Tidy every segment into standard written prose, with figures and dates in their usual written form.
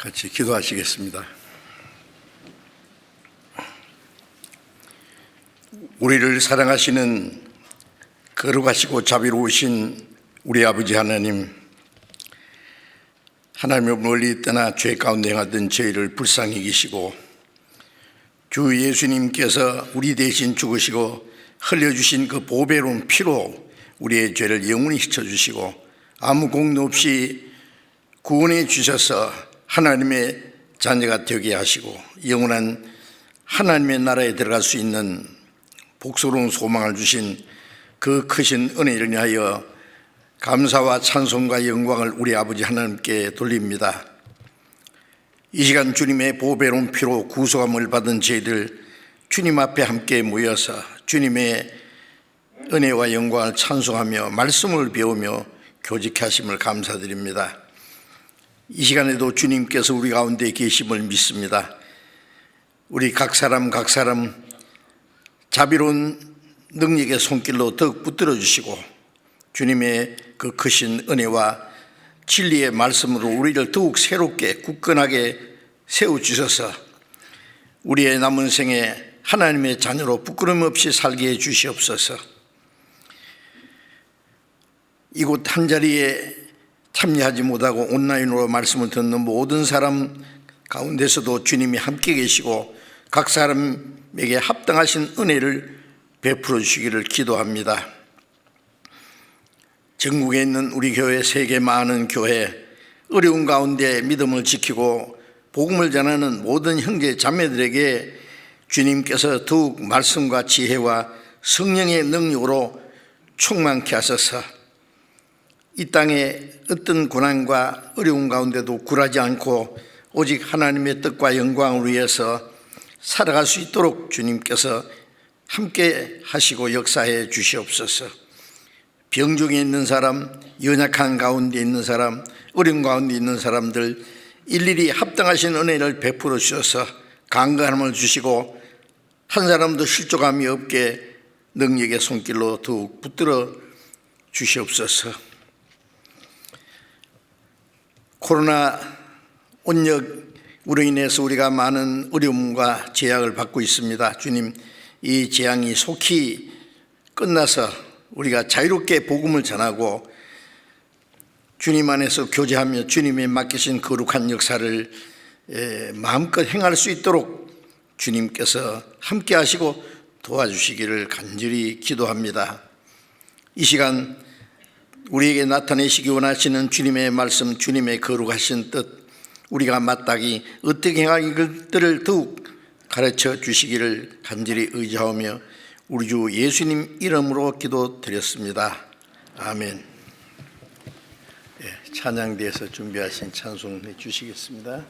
같이 기도하시겠습니다. 우리를 사랑하시는 거룩하시고 자비로우신 우리 아버지 하나님, 하나님을 멀리 떠나 죄 가운데 행하던 저희를 불쌍히 여기시고 주 예수님께서 우리 대신 죽으시고 흘려주신 그 보배로운 피로 우리의 죄를 영원히 씻어주시고 아무 공로 없이 구원해 주셔서 하나님의 자녀가 되게 하시고 영원한 하나님의 나라에 들어갈 수 있는 복스러운 소망을 주신 그 크신 은혜를 위하여 감사와 찬송과 영광을 우리 아버지 하나님께 돌립니다. 이 시간 주님의 보배로운 피로 구속함을 받은 저희들 주님 앞에 함께 모여서 주님의 은혜와 영광을 찬송하며 말씀을 배우며 교직케 하심을 감사드립니다. 이 시간에도 주님께서 우리 가운데 계심을 믿습니다. 우리 각 사람 자비로운 능력의 손길로 더욱 붙들어 주시고 주님의 그 크신 은혜와 진리의 말씀으로 우리를 더욱 새롭게 굳건하게 세워주셔서 우리의 남은 생에 하나님의 자녀로 부끄럼 없이 살게 해 주시옵소서. 이곳 한자리에 참여하지 못하고 온라인으로 말씀을 듣는 모든 사람 가운데서도 주님이 함께 계시고 각 사람에게 합당하신 은혜를 베풀어 주시기를 기도합니다. 전국에 있는 우리 교회, 세계 많은 교회, 어려운 가운데 믿음을 지키고 복음을 전하는 모든 형제 자매들에게 주님께서 더욱 말씀과 지혜와 성령의 능력으로 충만케 하소서. 이 땅에 어떤 고난과 어려운 가운데도 굴하지 않고 오직 하나님의 뜻과 영광을 위해서 살아갈 수 있도록 주님께서 함께 하시고 역사해 주시옵소서. 병 중에 있는 사람, 연약한 가운데 있는 사람, 어려운 가운데 있는 사람들 일일이 합당하신 은혜를 베풀어 주셔서 강건함을 주시고 한 사람도 실족함이 없게 능력의 손길로 더욱 붙들어 주시옵소서. 코로나 온역으로 인해서 우리가 많은 어려움과 재앙을 받고 있습니다. 주님, 이 재앙이 속히 끝나서 우리가 자유롭게 복음을 전하고 주님 안에서 교제하며 주님의 맡기신 거룩한 역사를 마음껏 행할 수 있도록 주님께서 함께 하시고 도와주시기를 간절히 기도합니다. 이 시간 우리에게 나타내시기 원하시는 주님의 말씀, 주님의 거룩하신 뜻, 우리가 마땅히 어떻게 행하기를 더욱 가르쳐 주시기를 간절히 의지하며 우리 주 예수님 이름으로 기도드렸습니다. 아멘. 찬양대에서 준비하신 찬송 해주시겠습니다.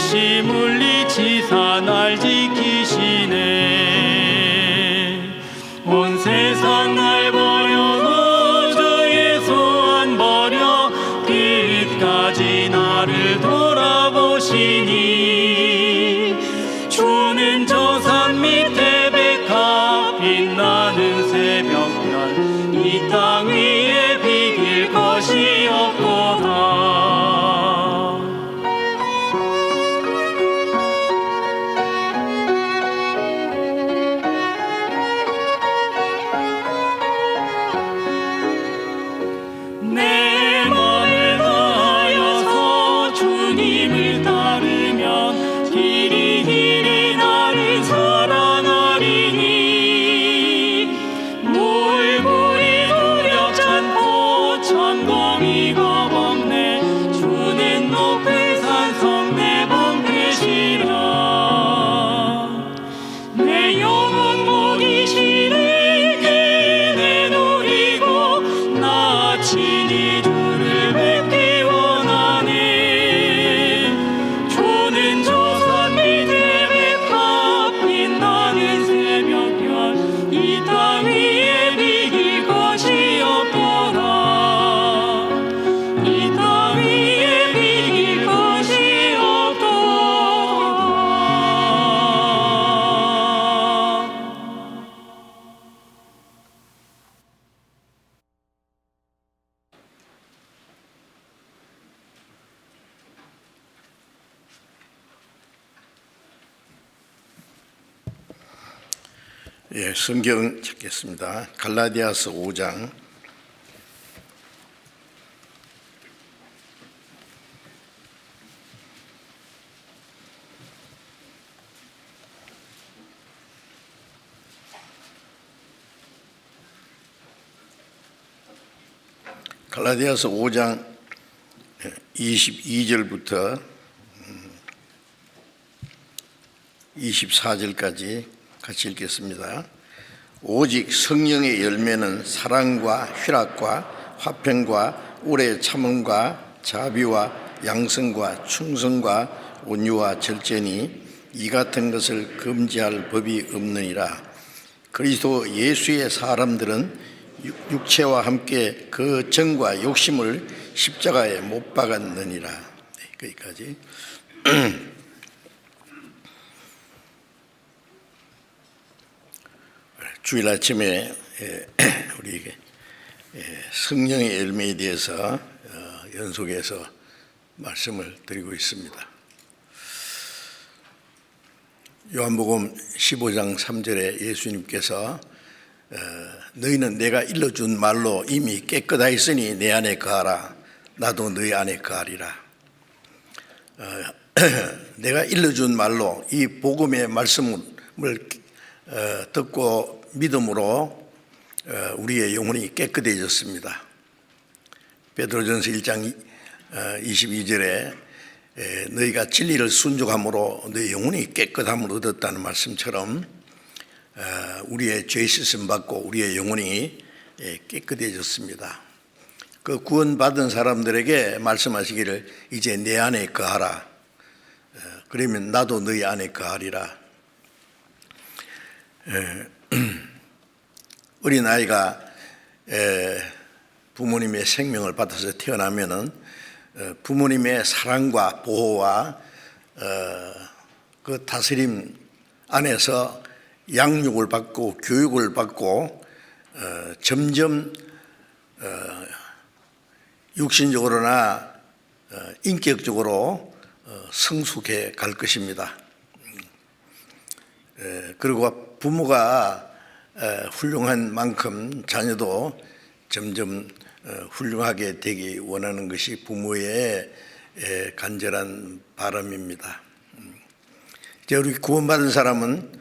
즉시 물리치사 날 지키시네. 예, 성경 찾겠습니다. 갈라디아서 5장 갈라디아서 5장 22절부터 24절까지 같이 읽겠습니다. 오직 성령의 열매는 사랑과 희락과 화평과 오래 참음과 자비와 양성과 충성과 온유와 절제니 이 같은 것을 금지할 법이 없느니라. 그리스도 예수의 사람들은 육체와 함께 그 정과 욕심을 십자가에 못 박았느니라. 거기까지. 주일 아침에 우리에게 성령의 열매에 대해서 연속해서 말씀을 드리고 있습니다. 요한복음 15장 3절에 예수님께서 너희는 내가 일러준 말로 이미 깨끗하였으니 내 안에 거하라. 나도 너희 안에 거하리라. 내가 일러준 말로 이 복음의 말씀을 듣고 믿음으로 우리의 영혼이 깨끗해졌습니다. 베드로전서 1장 22절에 너희가 진리를 순종함으로 너희 영혼이 깨끗함을 얻었다는 말씀처럼 우리의 죄 씻음 받고 우리의 영혼이 깨끗해졌습니다. 그 구원받은 사람들에게 말씀하시기를 이제 내 안에 거하라. 그러면 나도 너희 안에 거하리라. 어린아이가 부모님의 생명을 받아서 태어나면은 부모님의 사랑과 보호와 그 다스림 안에서 양육을 받고 교육을 받고 점점 육신적으로나 인격적으로 성숙해 갈 것입니다. 그리고 부모가 훌륭한 만큼 자녀도 점점 훌륭하게 되기 원하는 것이 부모의 간절한 바람입니다. 이제 우리 구원받은 사람은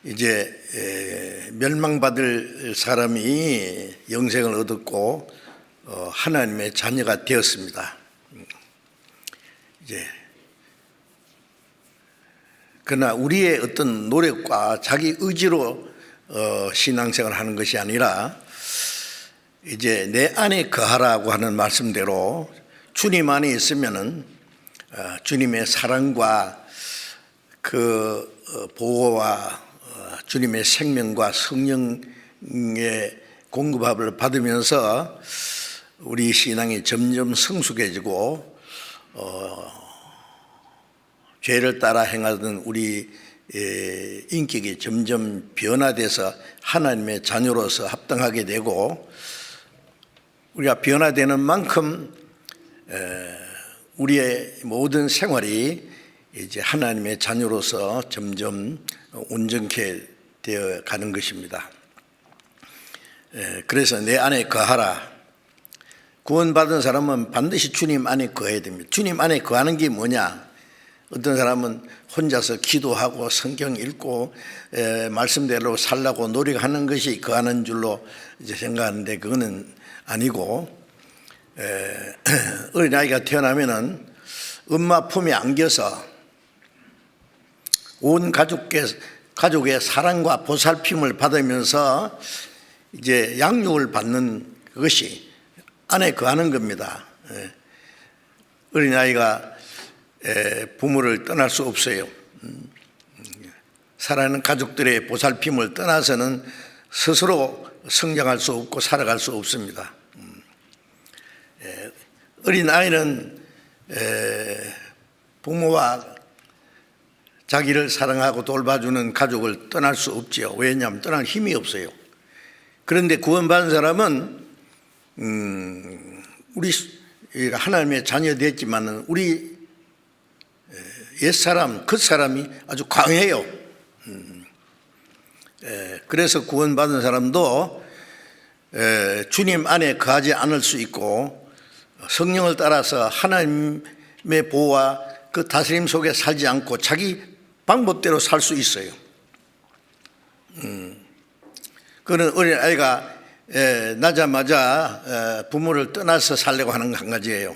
이제 멸망받을 사람이 영생을 얻었고 하나님의 자녀가 되었습니다. 이제 그러나 우리의 어떤 노력과 자기 의지로 신앙생활을 하는 것이 아니라 이제 내 안에 거하라고 하는 말씀대로 주님 안에 있으면은 주님의 사랑과 그 보호와 주님의 생명과 성령의 공급함을 받으면서 우리 신앙이 점점 성숙해지고 죄를 따라 행하던 우리 인격이 점점 변화돼서 하나님의 자녀로서 합당하게 되고 우리가 변화되는 만큼 우리의 모든 생활이 이제 하나님의 자녀로서 점점 온전케 되어 가는 것입니다. 그래서 내 안에 거하라. 구원받은 사람은 반드시 주님 안에 거해야 됩니다. 주님 안에 거하는 게 뭐냐? 어떤 사람은 혼자서 기도하고 성경 읽고 말씀대로 살라고 노력하는 것이 거하는 줄로 이제 생각하는데 그거는 아니고 어린아이가 태어나면은 엄마 품에 안겨서 온 가족의 사랑과 보살핌을 받으면서 이제 양육을 받는 그것이 안에 거하는 겁니다. 어린아이가 부모를 떠날 수 없어요. 사랑하는 가족들의 보살핌을 떠나서는 스스로 성장할 수 없고 살아갈 수 없습니다. 어린아이는 부모와 자기를 사랑하고 돌봐주는 가족을 떠날 수 없죠. 왜냐하면 떠날 힘이 없어요. 그런데 구원받은 사람은 우리 하나님의 자녀 됐지만은 우리 옛사람, 그 사람이 아주 강해요. 그래서 구원받은 사람도 주님 안에 거하지 않을 수 있고 성령을 따라서 하나님의 보호와 그 다스림 속에 살지 않고 자기 방법대로 살 수 있어요. 그런 어린아이가 나자마자 부모를 떠나서 살려고 하는 한 가지예요.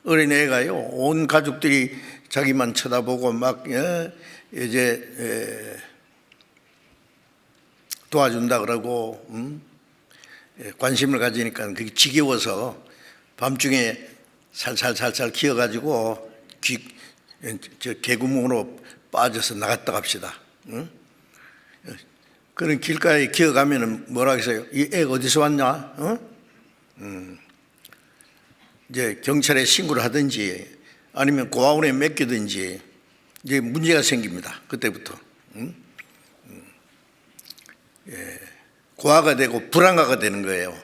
어린애가요, 온 가족들이 자기만 쳐다보고 막 이제 도와준다 그러고 관심을 가지니까 그게 지겨워서 밤중에 살살살살 기어가지고 개구멍으로 빠져서 나갔다 갑시다. 그런 길가에 기어가면은 뭐라 했어요? 이 애 어디서 왔냐? 이제 경찰에 신고를 하든지 아니면 고아원에 맡기든지 이제 문제가 생깁니다. 그때부터 고아가 되고 불안가가 되는 거예요.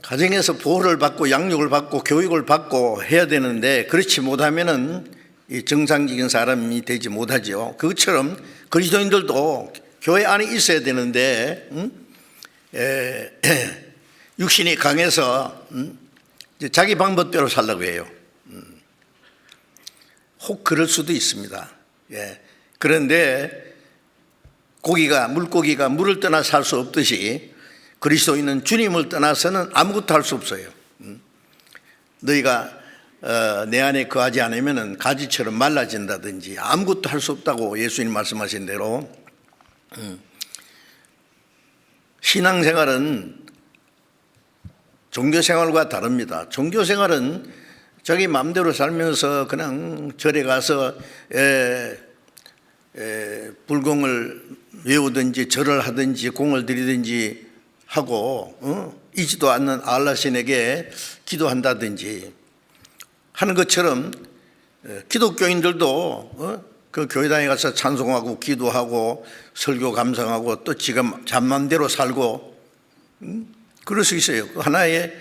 가정에서 보호를 받고 양육을 받고 교육을 받고 해야 되는데 그렇지 못하면은 정상적인 사람이 되지 못하죠. 그것처럼 그리스도인들도 교회 안에 있어야 되는데 육신이 강해서 자기 방법대로 살려고 해요. 혹 그럴 수도 있습니다. 그런데 물고기가 물을 떠나 살 수 없듯이 그리스도인은 주님을 떠나서는 아무것도 할 수 없어요. 너희가 내 안에 거하지 않으면 가지처럼 말라진다든지 아무것도 할 수 없다고 예수님 말씀하신 대로 신앙생활은 종교생활과 다릅니다. 종교생활은 자기 마음대로 살면서 그냥 절에 가서 불공을 외우든지 절을 하든지 공을 들이든지 하고 이지도 않는 알라 신에게 기도한다든지 하는 것처럼 기독교인들도 그 교회당에 가서 찬송하고 기도하고 설교 감상하고 또 지금 잠맘대로 살고 그럴 수 있어요. 그 하나의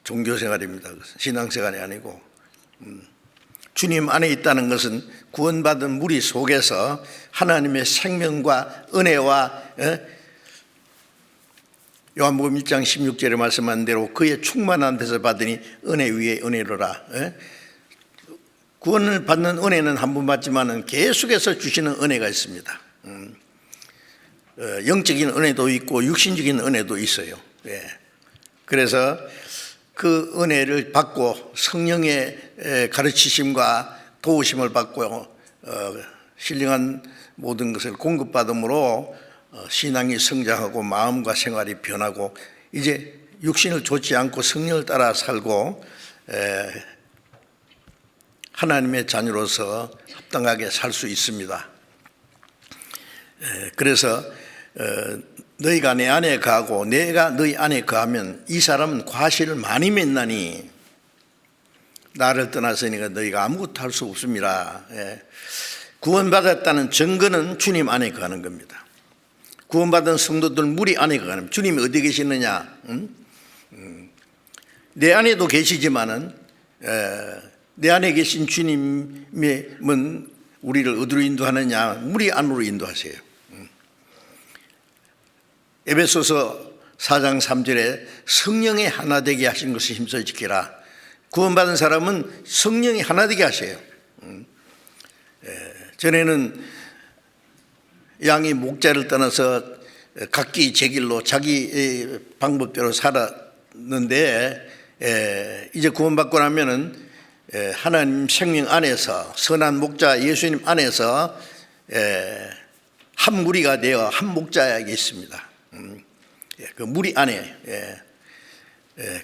종교생활입니다. 신앙생활이 아니고 주님 안에 있다는 것은 구원받은 무리 속에서 하나님의 생명과 은혜와 요한복음 1장 16절에 말씀한 대로 그의 충만한 데서 받으니 은혜 위에 은혜로라. 구원을 받는 은혜는 한 번 받지만 계속해서 주시는 은혜가 있습니다. 영적인 은혜도 있고 육신적인 은혜도 있어요. 그래서 그 은혜를 받고 성령의 가르치심과 도우심을 받고 신령한 모든 것을 공급받음으로 신앙이 성장하고 마음과 생활이 변하고 이제 육신을 좇지 않고 성령을 따라 살고 하나님의 자녀로서 합당하게 살 수 있습니다. 그래서 너희가 내 안에 거하고 내가 너희 안에 거하면 이 사람은 과실을 많이 맺나니 나를 떠나서니까 너희가 아무것도 할 수 없습니다. 구원받았다는 증거는 주님 안에 거하는 겁니다. 구원받은 성도들 무리 안에 거하는 주님이 어디 계시느냐? 내 안에도 계시지만은 내 안에 계신 주님은 우리를 어디로 인도하느냐? 무리 안으로 인도하세요. 에베소서 4장 3절에 성령이 하나 되게 하신 것을 힘써 지키라. 구원받은 사람은 성령이 하나 되게 하세요. 전에는 양이 목자를 떠나서 각기 제 길로 자기 방법대로 살았는데 이제 구원받고 나면은 하나님 생명 안에서 선한 목자 예수님 안에서 한 무리가 되어 한 목자에게 있습니다. 그 무리 안에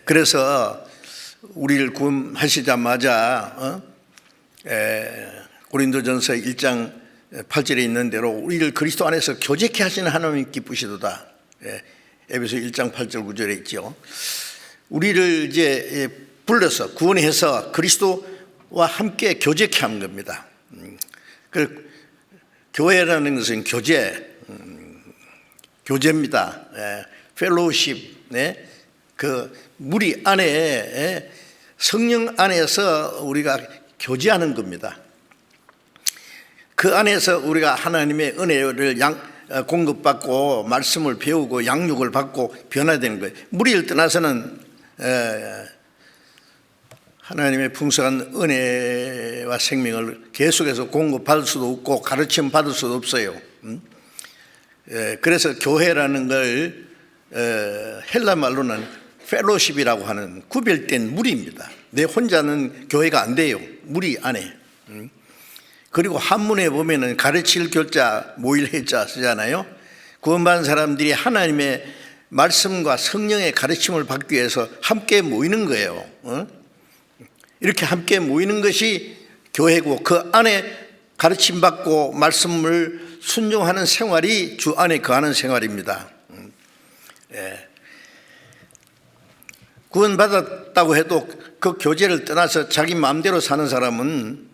그래서 우리를 구원하시자마자 고린도전서 1장 8절에 있는 대로 우리를 그리스도 안에서 교제케 하시는 하나님 기쁘시도다. 에베소 1장 8절 9절에 있죠. 우리를 이제 불러서 구원해서 그리스도와 함께 교제케 한 겁니다. 그 교회라는 것은 교제입니다. 펠로우십. 그 무리 안에 성령 안에서 우리가 교제하는 겁니다. 그 안에서 우리가 하나님의 은혜를 공급받고 말씀을 배우고 양육을 받고 변화되는 거예요. 무리를 떠나서는 하나님의 풍성한 은혜와 생명을 계속해서 공급받을 수도 없고 가르침 받을 수도 없어요. 그래서 교회라는 걸 헬라 말로는 펠로십이라고 하는 구별된 무리입니다. 내 혼자는 교회가 안 돼요. 무리 안에. 그리고 한문에 보면은 가르칠 교자 모일 해자 쓰잖아요. 구원받은 사람들이 하나님의 말씀과 성령의 가르침을 받기 위해서 함께 모이는 거예요. 이렇게 함께 모이는 것이 교회고, 그 안에 가르침 받고 말씀을 순종하는 생활이 주 안에 거하는 생활입니다. 구원받았다고 해도 그 교제를 떠나서 자기 마음대로 사는 사람은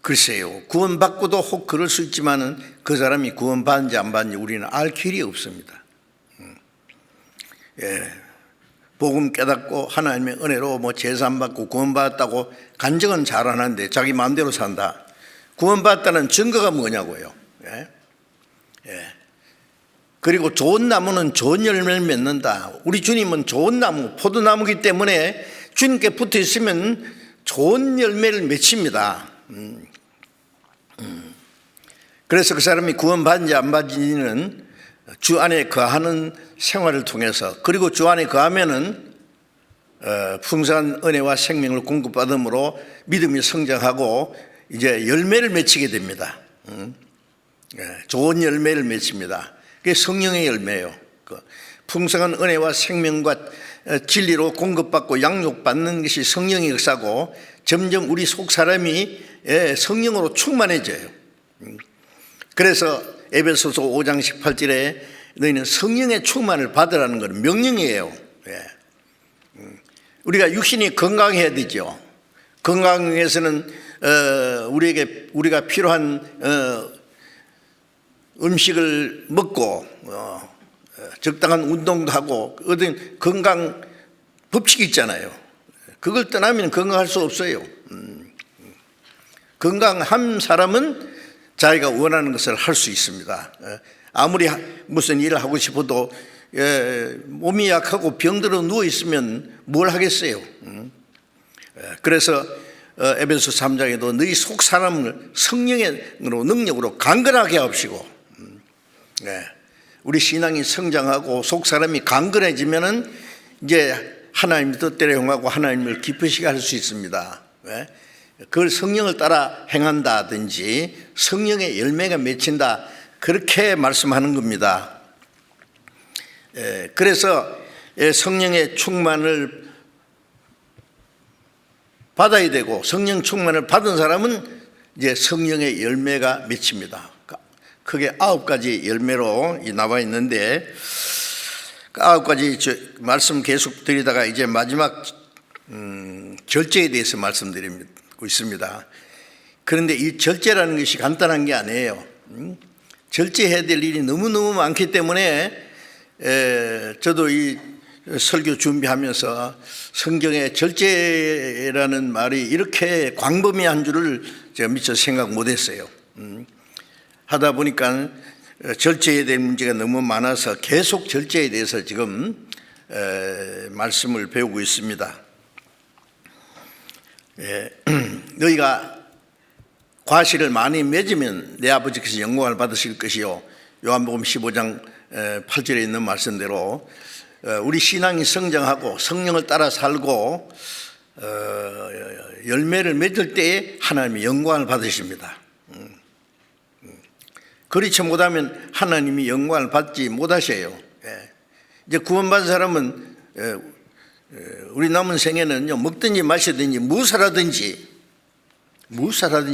글쎄요, 구원받고도 혹 그럴 수 있지만은 그 사람이 구원받은지 안 받은지 우리는 알 길이 없습니다. 복음 깨닫고 하나님의 은혜로 제사 받고 구원받았다고 간증은 잘하는데 자기 마음대로 산다. 구원받았다는 증거가 뭐냐고요. 그리고 좋은 나무는 좋은 열매를 맺는다. 우리 주님은 좋은 나무, 포도나무이기 때문에 주님께 붙어 있으면 좋은 열매를 맺습니다. 그래서 그 사람이 구원받은지 안 받은지는 주 안에 거하는 생활을 통해서, 그리고 주 안에 거하면은 풍성한 은혜와 생명을 공급받음으로 믿음이 성장하고 이제 열매를 맺히게 됩니다. 좋은 열매를 맺습니다. 그게 성령의 열매예요. 풍성한 은혜와 생명과 진리로 공급받고 양육받는 것이 성령의 역사고, 점점 우리 속 사람이 성령으로 충만해져요. 그래서 에베소서 5장 18절에 너희는 성령의 충만을 받으라는 건 명령이에요. 우리가 육신이 건강해야 되죠. 건강을 위해서는 우리가 필요한 음식을 먹고 적당한 운동도 하고 어떤 건강 법칙이 있잖아요. 그걸 떠나면 건강할 수 없어요. 건강한 사람은 자기가 원하는 것을 할 수 있습니다. 아무리 무슨 일을 하고 싶어도 몸이 약하고 병들어 누워 있으면 뭘 하겠어요. 그래서 에베소 3장에도 너희 속 사람을 성령의 능력으로 강건하게 하옵시고, 우리 신앙이 성장하고 속 사람이 강건해지면은 이제 하나님 뜻대로 행하고 하나님을 기쁘시게 할 수 있습니다. 그걸 성령을 따라 행한다든지 성령의 열매가 맺힌다, 그렇게 말씀하는 겁니다. 그래서 성령의 충만을 받아야 되고, 성령 충만을 받은 사람은 이제 성령의 열매가 맺힙니다. 크게 9가지 열매로 나와 있는데, 9가지 말씀 계속 드리다가 이제 마지막 절제에 대해서 말씀드리고 있습니다. 그런데 이 절제라는 것이 간단한 게 아니에요. 절제해야 될 일이 너무너무 많기 때문에 저도 이 설교 준비하면서 성경에 절제라는 말이 이렇게 광범위한 줄을 제가 미처 생각 못했어요. 하다 보니까 절제해야 될 문제가 너무 많아서 계속 절제에 대해서 지금 말씀을 배우고 있습니다. 너희가 과실을 많이 맺으면 내 아버지께서 영광을 받으실 것이요, 요한복음 15장 8절에 있는 말씀대로 우리 신앙이 성장하고 성령을 따라 살고 열매를 맺을 때에 하나님이 영광을 받으십니다. 그렇지 못하면 하나님이 영광을 받지 못하셔요. 이제 구원받은 사람은 우리 남은 생에는 먹든지 마시든지 무엇하든지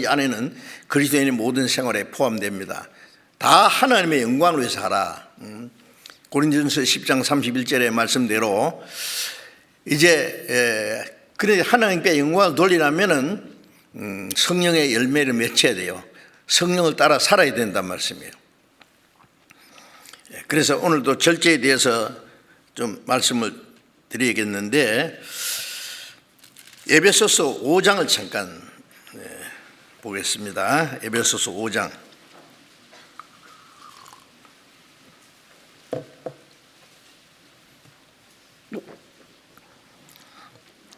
안에는 그리스도인의 모든 생활에 포함됩니다. 다 하나님의 영광을 위해서 하라. 고린도전서 10장 31절의 말씀대로 이제 그래 하나님께 영광을 돌리려면은 성령의 열매를 맺혀야 돼요. 성령을 따라 살아야 된단 말씀이에요. 그래서 오늘도 절제에 대해서 좀 말씀을 드리겠는데, 에베소서 5장을 잠깐 보겠습니다. 에베소서 5장.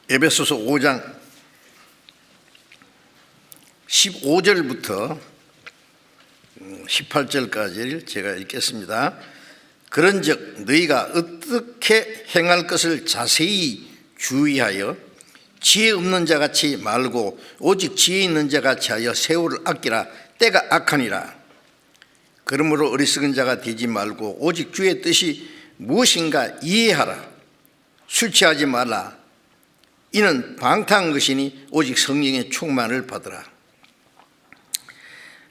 에베소서 5장 15절부터 18절까지를 제가 읽겠습니다. 그런즉 너희가 어떻게 행할 것을 자세히 주의하여 지혜 없는 자같이 말고 오직 지혜 있는 자같이 하여 세월을 아끼라. 때가 악하니라. 그러므로 어리석은 자가 되지 말고 오직 주의 뜻이 무엇인가 이해하라. 술 취하지 말라. 이는 방탕한 것이니 오직 성령의 충만을 받으라.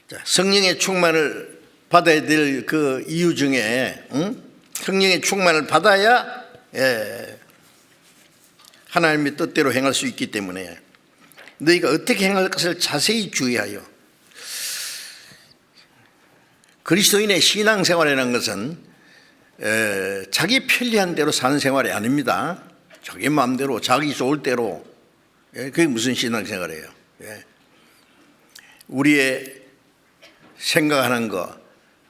자, 성령의 충만을 받아야 될 그 이유 중에 성령의 충만을 받아야 하나님의 뜻대로 행할 수 있기 때문에 너희가 어떻게 행할 것을 자세히 주의하여. 그리스도인의 신앙생활이라는 것은 자기 편리한 대로 사는 생활이 아닙니다. 자기 마음대로 자기 좋을 대로. 그게 무슨 신앙생활이에요? 우리의 생각하는 거,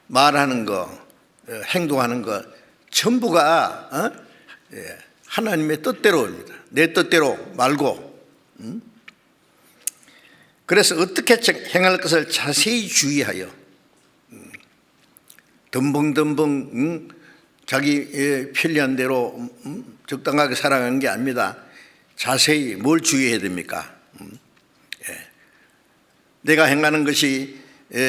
말하는 거, 행동하는 거 전부가 하나님의 뜻대로입니다. 내 뜻대로 말고. 그래서 어떻게 행할 것을 자세히 주의하여. 덤벙덤벙 자기 편리한 대로 적당하게 살아가는 게 아닙니다. 자세히 뭘 주의해야 됩니까? 내가 행하는 것이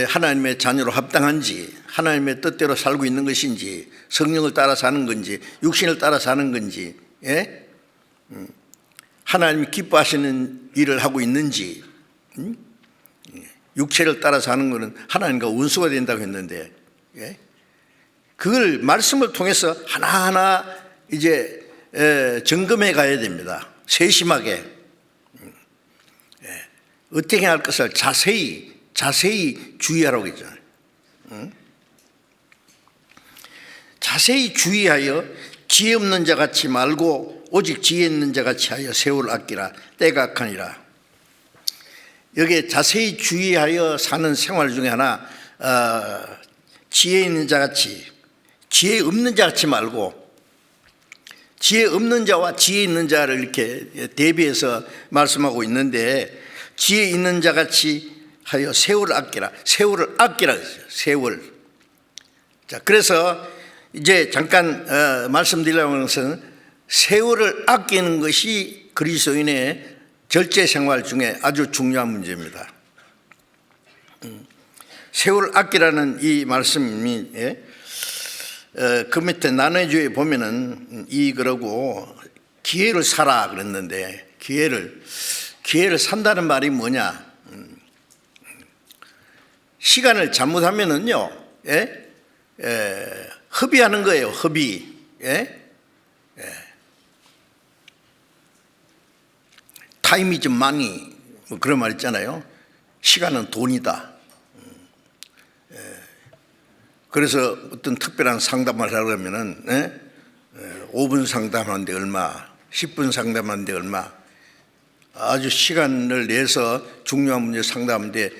하나님의 자녀로 합당한지, 하나님의 뜻대로 살고 있는 것인지, 성령을 따라 사는 건지, 육신을 따라 사는 건지, 하나님이 기뻐하시는 일을 하고 있는지. 육체를 따라 사는 것은 하나님과 원수가 된다고 했는데, 그걸 말씀을 통해서 하나하나 이제 점검해 가야 됩니다. 세심하게. 어떻게 할 것을 자세히 주의하라고 했잖아요. 자세히 주의하여 지혜 없는 자같이 말고 오직 지혜 있는 자같이 하여 세월을 아끼라. 때가 악하니라. 여기에 자세히 주의하여 사는 생활 중에 하나, 지혜 있는 자같이, 지혜 없는 자같이 말고, 지혜 없는 자와 지혜 있는 자를 이렇게 대비해서 말씀하고 있는데, 지혜 있는 자같이 하여 세월을 아끼라. 세월을 아끼라. 세월. 자, 그래서 이제 잠깐 말씀드리려고 하는 것은 세월을 아끼는 것이 그리스도인의 절제 생활 중에 아주 중요한 문제입니다. 세월을 아끼라는 이 말씀이 그 밑에 나눠주에 보면은 그러고 기회를 사라 그랬는데, 기회를 산다는 말이 뭐냐? 시간을 잘못하면은요, 허비하는 거예요. 허비. 타임 이즈 마니, 뭐 그런 말 있잖아요. 시간은 돈이다. 그래서 어떤 특별한 상담을 하려면은 5분 상담하는데 얼마, 10분 상담하는데 얼마, 아주 시간을 내서 중요한 문제 상담하는데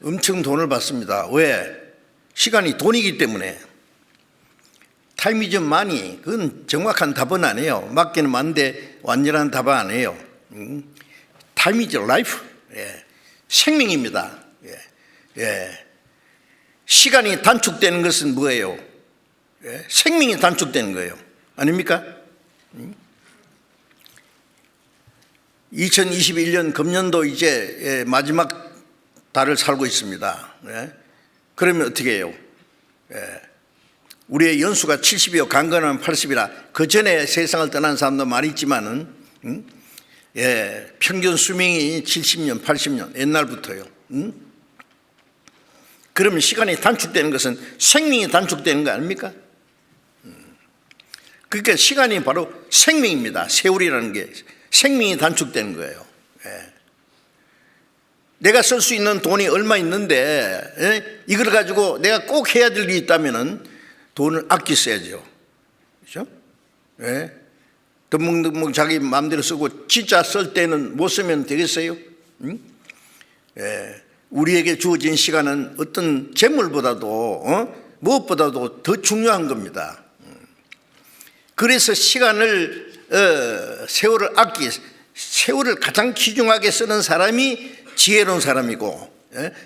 엄청 돈을 받습니다. 왜? 시간이 돈이기 때문에. 타임 이즈 마니, 그건 정확한 답은 아니에요. 맞기는 맞는데 완전한 답은 아니에요. 타임 이즈 라이프, 생명입니다. 시간이 단축되는 것은 뭐예요? 생명이 단축되는 거예요. 아닙니까? 2021년 금년도 이제 마지막 달을 살고 있습니다. 그러면 어떻게 해요? 우리의 연수가 70이요 강건하면 80이라. 그 전에 세상을 떠난 사람도 많이 있지만은 평균 수명이 70년 80년 옛날부터요. 그러면 시간이 단축되는 것은 생명이 단축되는 거 아닙니까? 그러니까 시간이 바로 생명입니다. 세월이라는 게 생명이 단축되는 거예요. 내가 쓸 수 있는 돈이 얼마 있는데 이걸 가지고 내가 꼭 해야 될 일이 있다면 돈을 아껴 써야죠. 그렇죠? 덤벙덤벙 자기 마음대로 쓰고 진짜 쓸 때는 못 쓰면 되겠어요? 우리에게 주어진 시간은 어떤 재물보다도 무엇보다도 더 중요한 겁니다. 그래서 시간을 세월을 가장 귀중하게 쓰는 사람이 지혜로운 사람이고,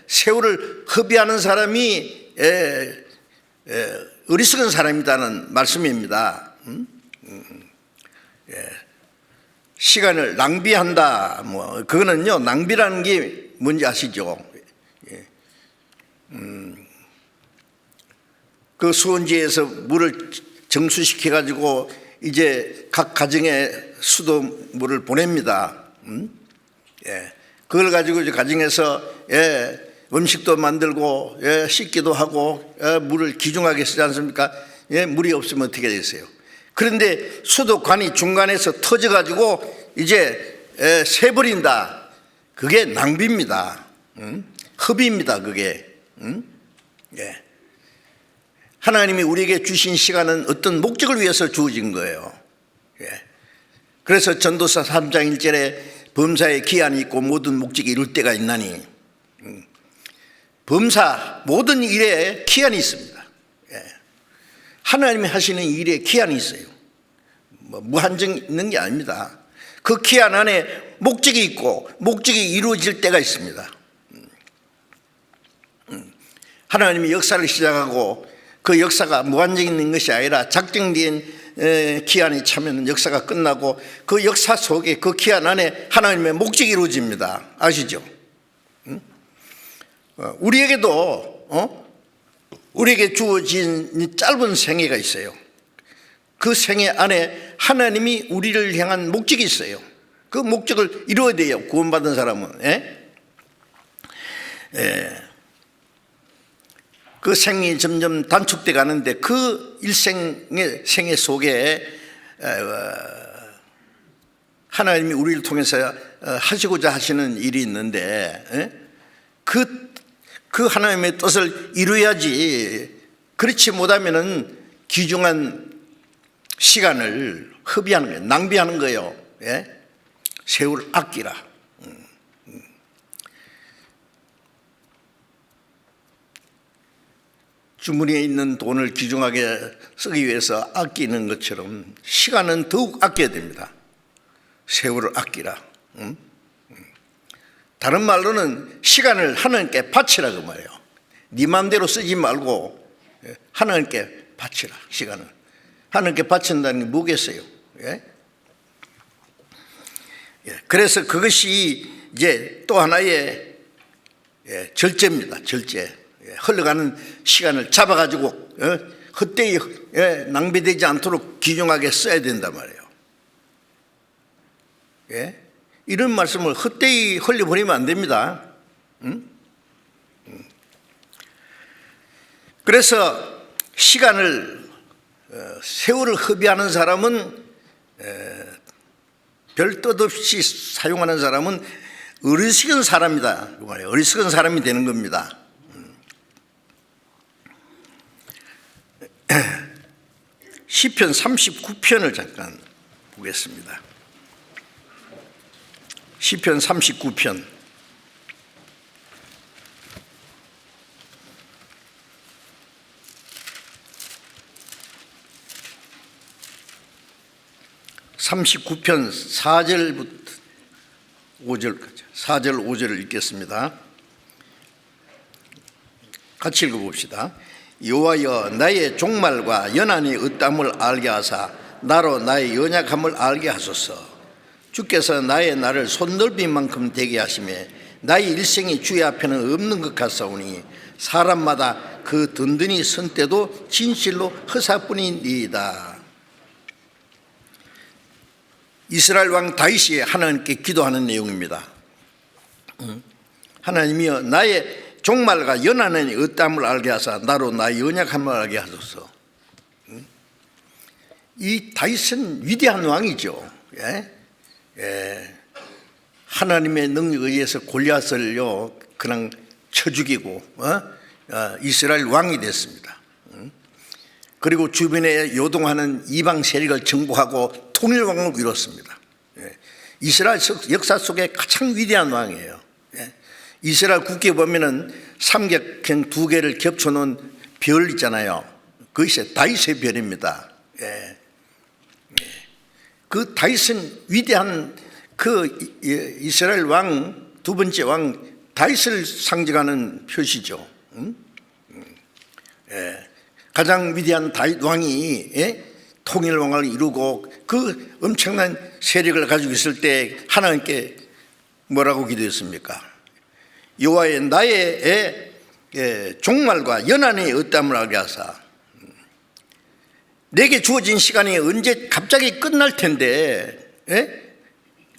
세월을 허비하는 사람이 어리석은 사람이라는 말씀입니다. 시간을 낭비한다, 그거는요, 낭비라는 게 뭔지 아시죠? 그 수원지에서 물을 정수시켜 가지고 이제 각 가정에 수도물을 보냅니다. 그걸 가지고 이제 가정에서 음식도 만들고 씻기도 하고 물을 귀중하게 쓰지 않습니까? 물이 없으면 어떻게 되겠어요? 그런데 수도관이 중간에서 터져 가지고 이제 새버린다. 그게 낭비입니다. 허비입니다. 그게. 하나님이 우리에게 주신 시간은 어떤 목적을 위해서 주어진 거예요. 그래서 전도서 3장 1절에 범사에 기한이 있고 모든 목적이 이룰 때가 있나니, 범사 모든 일에 기한이 있습니다. 하나님이 하시는 일에 기한이 있어요. 무한정 있는 게 아닙니다. 그 기한 안에 목적이 있고 목적이 이루어질 때가 있습니다. 하나님이 역사를 시작하고 그 역사가 무한정 있는 것이 아니라 작정된 기한이 차면 역사가 끝나고 그 역사 속에 그 기한 안에 하나님의 목적이 이루어집니다. 아시죠? 우리에게 주어진 짧은 생애가 있어요. 그 생애 안에 하나님이 우리를 향한 목적이 있어요. 그 목적을 이루어야 돼요. 구원받은 사람은. 그 생이 점점 단축돼 가는데 그 일생의 생애 속에 하나님이 우리를 통해서 하시고자 하시는 일이 있는데 그 하나님의 뜻을 이루어야지. 그렇지 못하면은 귀중한 시간을 허비하는 거예요. 낭비하는 거예요. 세월을 아끼라. 주머니에 있는 돈을 귀중하게 쓰기 위해서 아끼는 것처럼 시간은 더욱 아껴야 됩니다. 세월을 아끼라. 다른 말로는 시간을 하나님께 바치라 그 말이에요. 네 마음대로 쓰지 말고 하나님께 바치라. 시간을 하나님께 바친다는 게 뭐겠어요? 그래서 그것이 이제 또 하나의 절제입니다. 절제. 흘러가는 시간을 잡아가지고 헛되이 낭비되지 않도록 귀중하게 써야 된단 말이에요. 이런 말씀을 헛되이 흘려버리면 안 됩니다. 그래서 세월을 허비하는 사람은, 별 뜻 없이 사용하는 사람은 어리석은 사람이다. 어리석은 사람이 되는 겁니다. 시편 39편을 잠깐 보겠습니다. 시편 39편 4절부터 5절까지 4절 5절을 읽겠습니다. 같이 읽어봅시다. 여호와여, 나의 종말과 연한의 어땀을 알게 하사 나로 나의 연약함을 알게 하소서. 주께서 나의 날을 손넓이만큼 되게 하시매 나의 일생이 주의 앞에는 없는 것 같사오니 사람마다 그 든든히 선 때도 진실로 허사뿐이니이다. 이스라엘 왕 다윗이 하나님께 기도하는 내용입니다. 하나님이여, 나의 종말과 연한의 어땀을 알게 하사 나로 나의 연약함을 알게 하소서. 이 다윗은 위대한 왕이죠. 하나님의 능력에 의해서 골리앗을요 그냥 쳐 죽이고 이스라엘 왕이 됐습니다. 그리고 주변에 요동하는 이방 세력을 정복하고 통일왕국을 이뤘습니다. 이스라엘 역사 속에 가장 위대한 왕이에요. 이스라엘 국기에 보면은 삼각형 두 개를 겹쳐놓은 별 있잖아요. 그것이 다윗의 별입니다. 예. 그 다윗은 위대한 그 이스라엘 왕 두 번째 왕 다윗을 상징하는 표시죠. 예. 가장 위대한 다윗 왕이 통일왕을 이루고 그 엄청난 세력을 가지고 있을 때 하나님께 뭐라고 기도했습니까? 여호와의 나의 종말과 연한의 어떠함을 알게 하사, 내게 주어진 시간이 언제 갑자기 끝날 텐데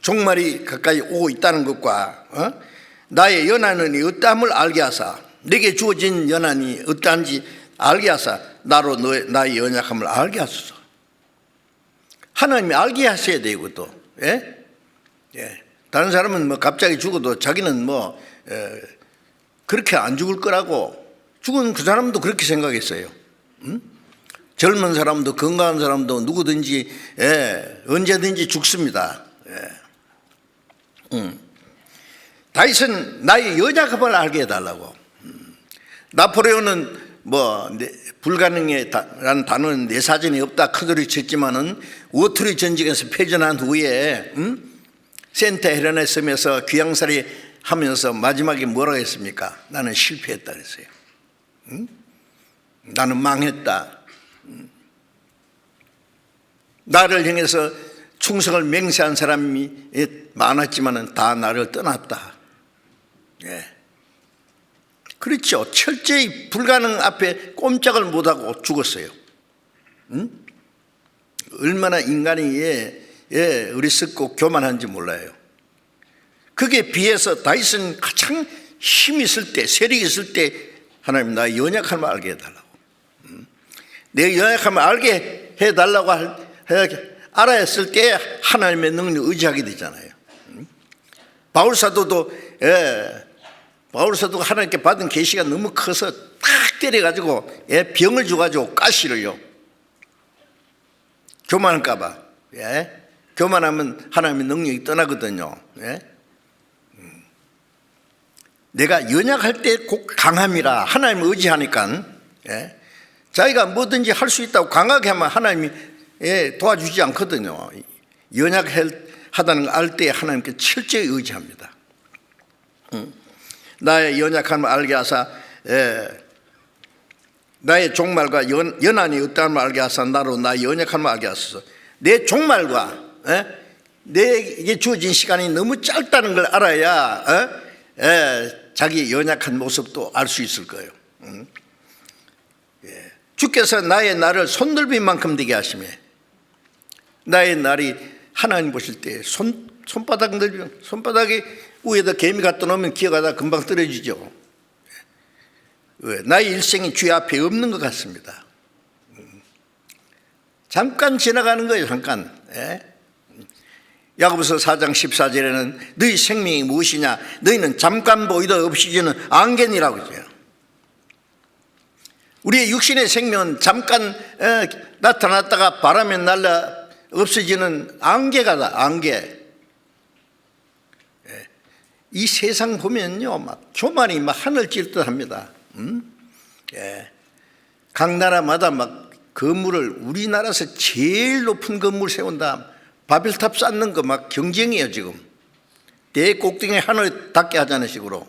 종말이 가까이 오고 있다는 것과 나의 연한은 어떠함을 알게 하사, 내게 주어진 연한이 어떠한지 알게 하사 나로 나의 연약함을 알게 하소서. 하나님이 알게 하셔야 돼요. 이것도. 예? 다른 사람은 뭐 갑자기 죽어도 자기는 뭐 그렇게 안 죽을 거라고, 죽은 그 사람도 그렇게 생각했어요. 젊은 사람도 건강한 사람도 누구든지 언제든지 죽습니다. 다윗은 나의 연약함을 알게 해달라고. 나폴레옹은 뭐 불가능이라는 단어는 내 사전에 없다 큰소리 쳤지만은 워트리 전쟁에서 패전한 후에 센터 헤레네 섬에서 귀양살이 하면서 마지막에 뭐라고 했습니까? 나는 실패했다 그랬어요. 나는 망했다. 나를 향해서 충성을 맹세한 사람이 많았지만은 다 나를 떠났다. 그렇죠. 철저히 불가능 앞에 꼼짝을 못하고 죽었어요. 얼마나 인간이 어리석고 교만한지 몰라요. 그게 비해서 다윗은 가장 힘이 있을 때, 세력이 있을 때 하나님 나의 연약함을 알게 해달라고. 내 연약함을 알게 해달라고 알아야 했을 때 하나님의 능력을 의지하게 되잖아요. 바울사도가 하나님께 받은 계시가 너무 커서 딱 때려가지고 병을 줘가지고 가시를요. 교만할까 봐. 교만하면 하나님의 능력이 떠나거든요. 내가 연약할 때 꼭 강함이라 하나님을 의지하니까 자기가 뭐든지 할 수 있다고 강하게 하면 하나님이 도와주지 않거든요. 연약하다는 걸 알 때 하나님께 철저히 의지합니다. 나의 연약함을 알게 하사 나의 종말과 연한이 어떠함을 알게 하사 나로 나의 연약함을 알게 하소서. 내 종말과 내게 주어진 시간이 너무 짧다는 걸 알아야 자기 연약한 모습도 알 수 있을 거예요. 주께서 나의 날을 손들빈만큼 되게 하시며, 나의 날이 하나님 보실 때 손바닥 넓이면 손바닥에 위에다 개미 갖다 놓으면 기어가다 금방 떨어지죠. 나의 일생이 주의 앞에 없는 것 같습니다. 잠깐 지나가는 거예요. 잠깐. 야고보서 4장 14절에는 너희 생명이 무엇이냐, 너희는 잠깐 보이다 없어지는 안개니라고 하죠. 우리의 육신의 생명은 잠깐 나타났다가 바람에 날라 없어지는 안개가다. 안개. 이 세상 보면요, 막 교만이 막 하늘 찔 듯합니다. 각 나라마다 막 건물을, 우리나라에서 제일 높은 건물 세운다, 바벨탑 쌓는 거 막 경쟁이에요 지금. 대 꼭대기에 하늘 닿게 하자는 식으로.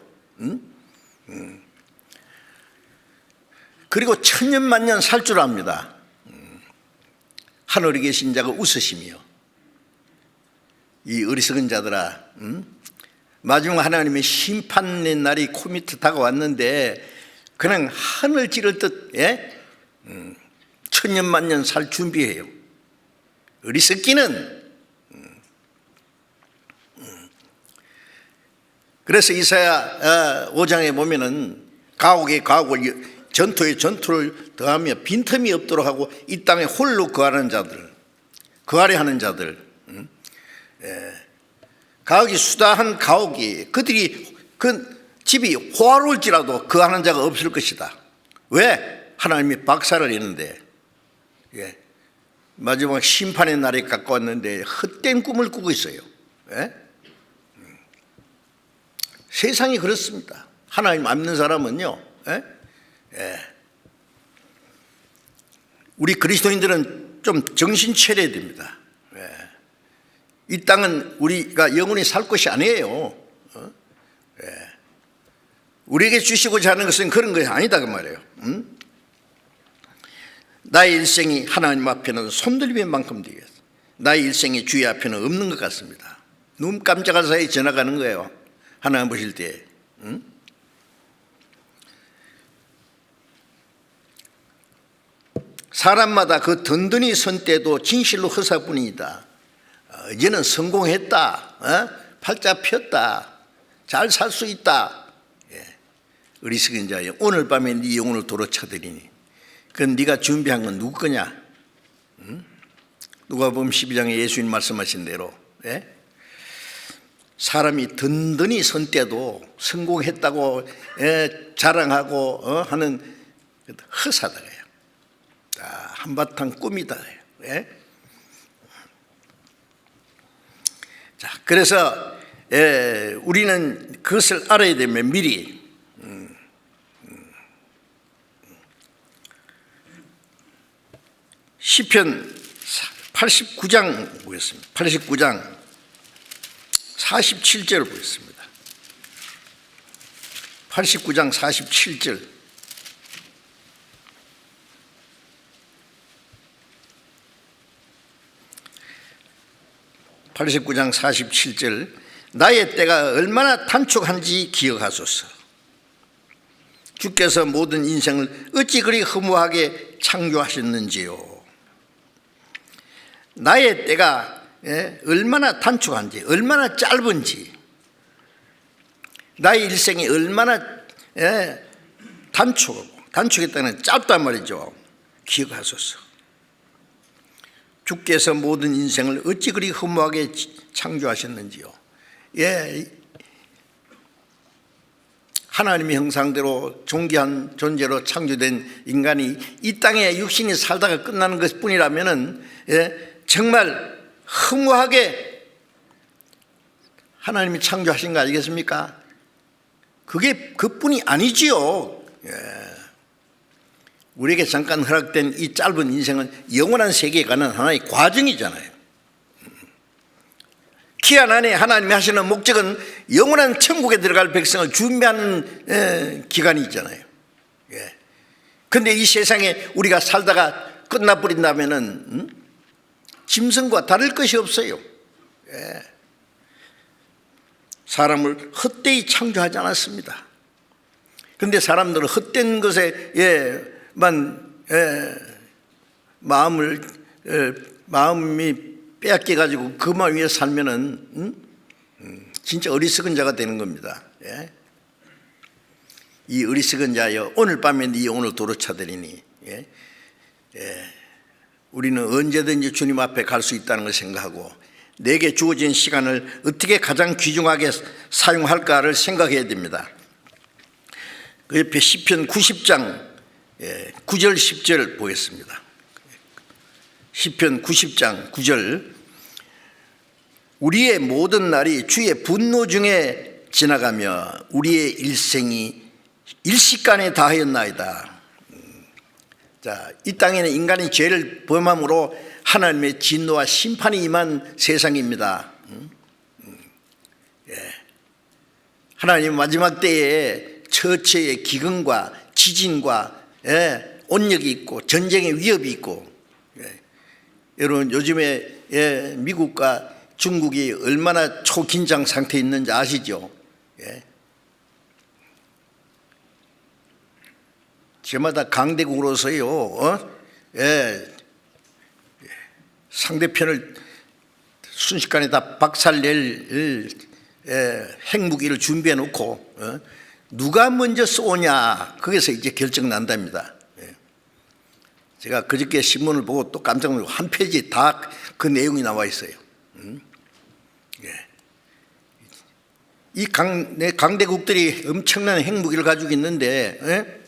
그리고 천년만년 살 줄 압니다. 하늘에 계신 자가 웃으시며, 이 어리석은 자들아, 마지막 하나님의 심판의 날이 코밑에 다가왔는데 그냥 하늘 찌를 듯 천년만년 살 준비해요. 어리석기는. 그래서 이사야 5장에 보면은 가옥에 가옥을, 전투에 전투를 더하며 빈틈이 없도록 하고 이 땅에 홀로 거하는 자들, 거하려 하는 자들, 가옥이 수다한 가옥이, 그들이 그 집이 호화로울지라도 거하는 자가 없을 것이다. 왜? 하나님이 박살을 내는데, 마지막 심판의 날이 가까웠는데 헛된 꿈을 꾸고 있어요. 세상이 그렇습니다. 하나님 안 믿는 사람은요, 우리 그리스도인들은 좀 정신 차려야 됩니다. 이 땅은 우리가 영원히 살 것이 아니에요. 우리에게 주시고자 하는 것은 그런 것이 아니다 그 말이에요. 나의 일생이 하나님 앞에는 손들림의 만큼 되겠어. 나의 일생이 주의 앞에는 없는 것 같습니다. 눈 깜짝할 사이에 지나가는 거예요. 하나님 보실 때. 사람마다 그 든든히 선 때도 진실로 허사뿐이다. 이제는 성공했다, 팔자 폈다, 잘 살 수 있다. 어리석은 자여, 오늘 밤에 네 영혼을 도로 쳐드리니. 그건 네가 준비한 건 누구 거냐? 누가복음 12장에 예수님 말씀하신 대로 사람이 든든히 선 때도 성공했다고 자랑하고 하는 허사다. 한바탕 꿈이다. 자, 그래서 우리는 그것을 알아야 되면 미리 시편 89장 보겠습니다. 89장 47절을 보겠습니다. 89장 47절. (89장 47절) 나의 때가 얼마나 단축한지 기억하소서. 주께서 모든 인생을 어찌 그리 허무하게 창조하셨는지요. 나의 때가 얼마나 단축한지, 얼마나 짧은지, 나의 일생이 얼마나 단축했다는 짧단 말이죠. 기억하소서. 주께서 모든 인생을 어찌 그리 허무하게 창조하셨는지요. 하나님의 형상대로 존귀한 존재로 창조된 인간이 이 땅에 육신이 살다가 끝나는 것뿐이라면 정말 허무하게 하나님이 창조하신 거 아니겠습니까? 그게 그뿐이 아니지요. 우리에게 잠깐 허락된 이 짧은 인생은 영원한 세계에 가는 하나의 과정이잖아요. 기한 안에 하나님이 하시는 목적은 영원한 천국에 들어갈 백성을 준비하는 기간이 있잖아요. 그런데 이 세상에 우리가 살다가 끝나버린다면은 짐승과 다를 것이 없어요. 사람을 헛되이 창조하지 않았습니다. 그런데 사람들은 헛된 것에만 마음이 빼앗겨 가지고 그 마음 위에 살면은 진짜 어리석은 자가 되는 겁니다. 이 어리석은 자여, 오늘 밤에 네 영혼을 도로 쳐드리니. 우리는 언제든지 주님 앞에 갈 수 있다는 걸 생각하고 내게 주어진 시간을 어떻게 가장 귀중하게 사용할까를 생각해야 됩니다. 그 옆에 시편 90장 9절 10절 보겠습니다. 시편 90장 9절. 우리의 모든 날이 주의 분노 중에 지나가며 우리의 일생이 일시간에 다하였나이다. 자, 이 땅에는 인간이 죄를 범함으로 하나님의 진노와 심판이 임한 세상입니다. 하나님 마지막 때에 처처의 기근과 지진과 온역이 있고 전쟁의 위협이 있고. 여러분, 요즘에 미국과 중국이 얼마나 초긴장 상태에 있는지 아시죠? 저마다 강대국으로서요, 상대편을 순식간에 다 박살낼 핵무기를 준비해 놓고 누가 먼저 쏘냐, 거기서 이제 결정 난답니다. 제가 그저께 신문을 보고 또 깜짝 놀라고 한 페이지 다 그 내용이 나와 있어요. 이 강대국들이 엄청난 핵무기를 가지고 있는데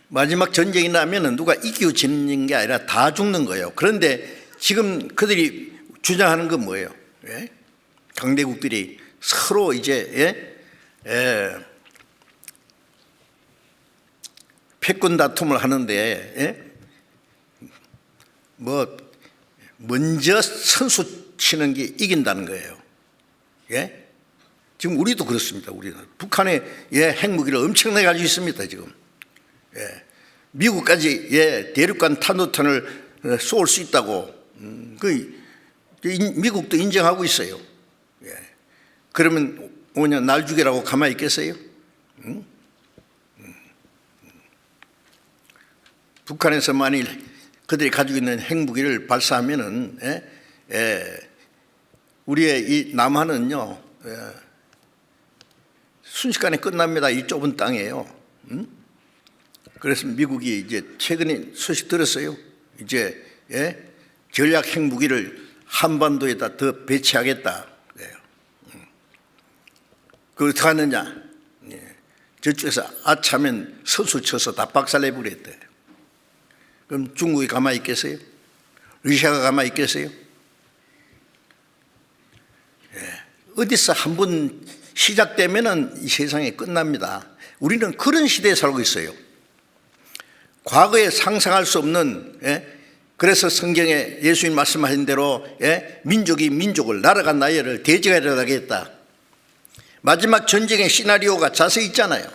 마지막 전쟁이 나면 누가 이기고 지는 게 아니라 다 죽는 거예요. 그런데 지금 그들이 주장하는 건 뭐예요? 강대국들이 서로 이제 패권 다툼을 하는데 뭐 먼저 선수 치는 게 이긴다는 거예요. 지금 우리도 그렇습니다. 우리는 북한에 핵무기를 엄청나게 가지고 있습니다. 지금 미국까지 대륙간 탄도탄을 쏠 수 있다고 미국도 인정하고 있어요. 그러면 뭐냐, 날 죽이라고 가만히 있겠어요? 북한에서 만일 그들이 가지고 있는 핵무기를 발사하면은 우리의 이 남한은요 순식간에 끝납니다. 이 좁은 땅이에요. 그래서 미국이 이제 최근에 소식 들었어요. 이제 전략 핵무기를 한반도에다 더 배치하겠다. 그 어떻게 하느냐? 저쪽에서 아차면 선수 쳐서 다 박살내버렸대. 그럼 중국이 가만히 있겠어요? 러시아가 가만히 있겠어요? 어디서 한번 시작되면은 이 세상이 끝납니다. 우리는 그런 시대에 살고 있어요. 과거에 상상할 수 없는, 그래서 성경에 예수님 말씀하신 대로 민족이 민족을, 나라가 나라를 대적하려 하겠다. 마지막 전쟁의 시나리오가 자세히 있잖아요.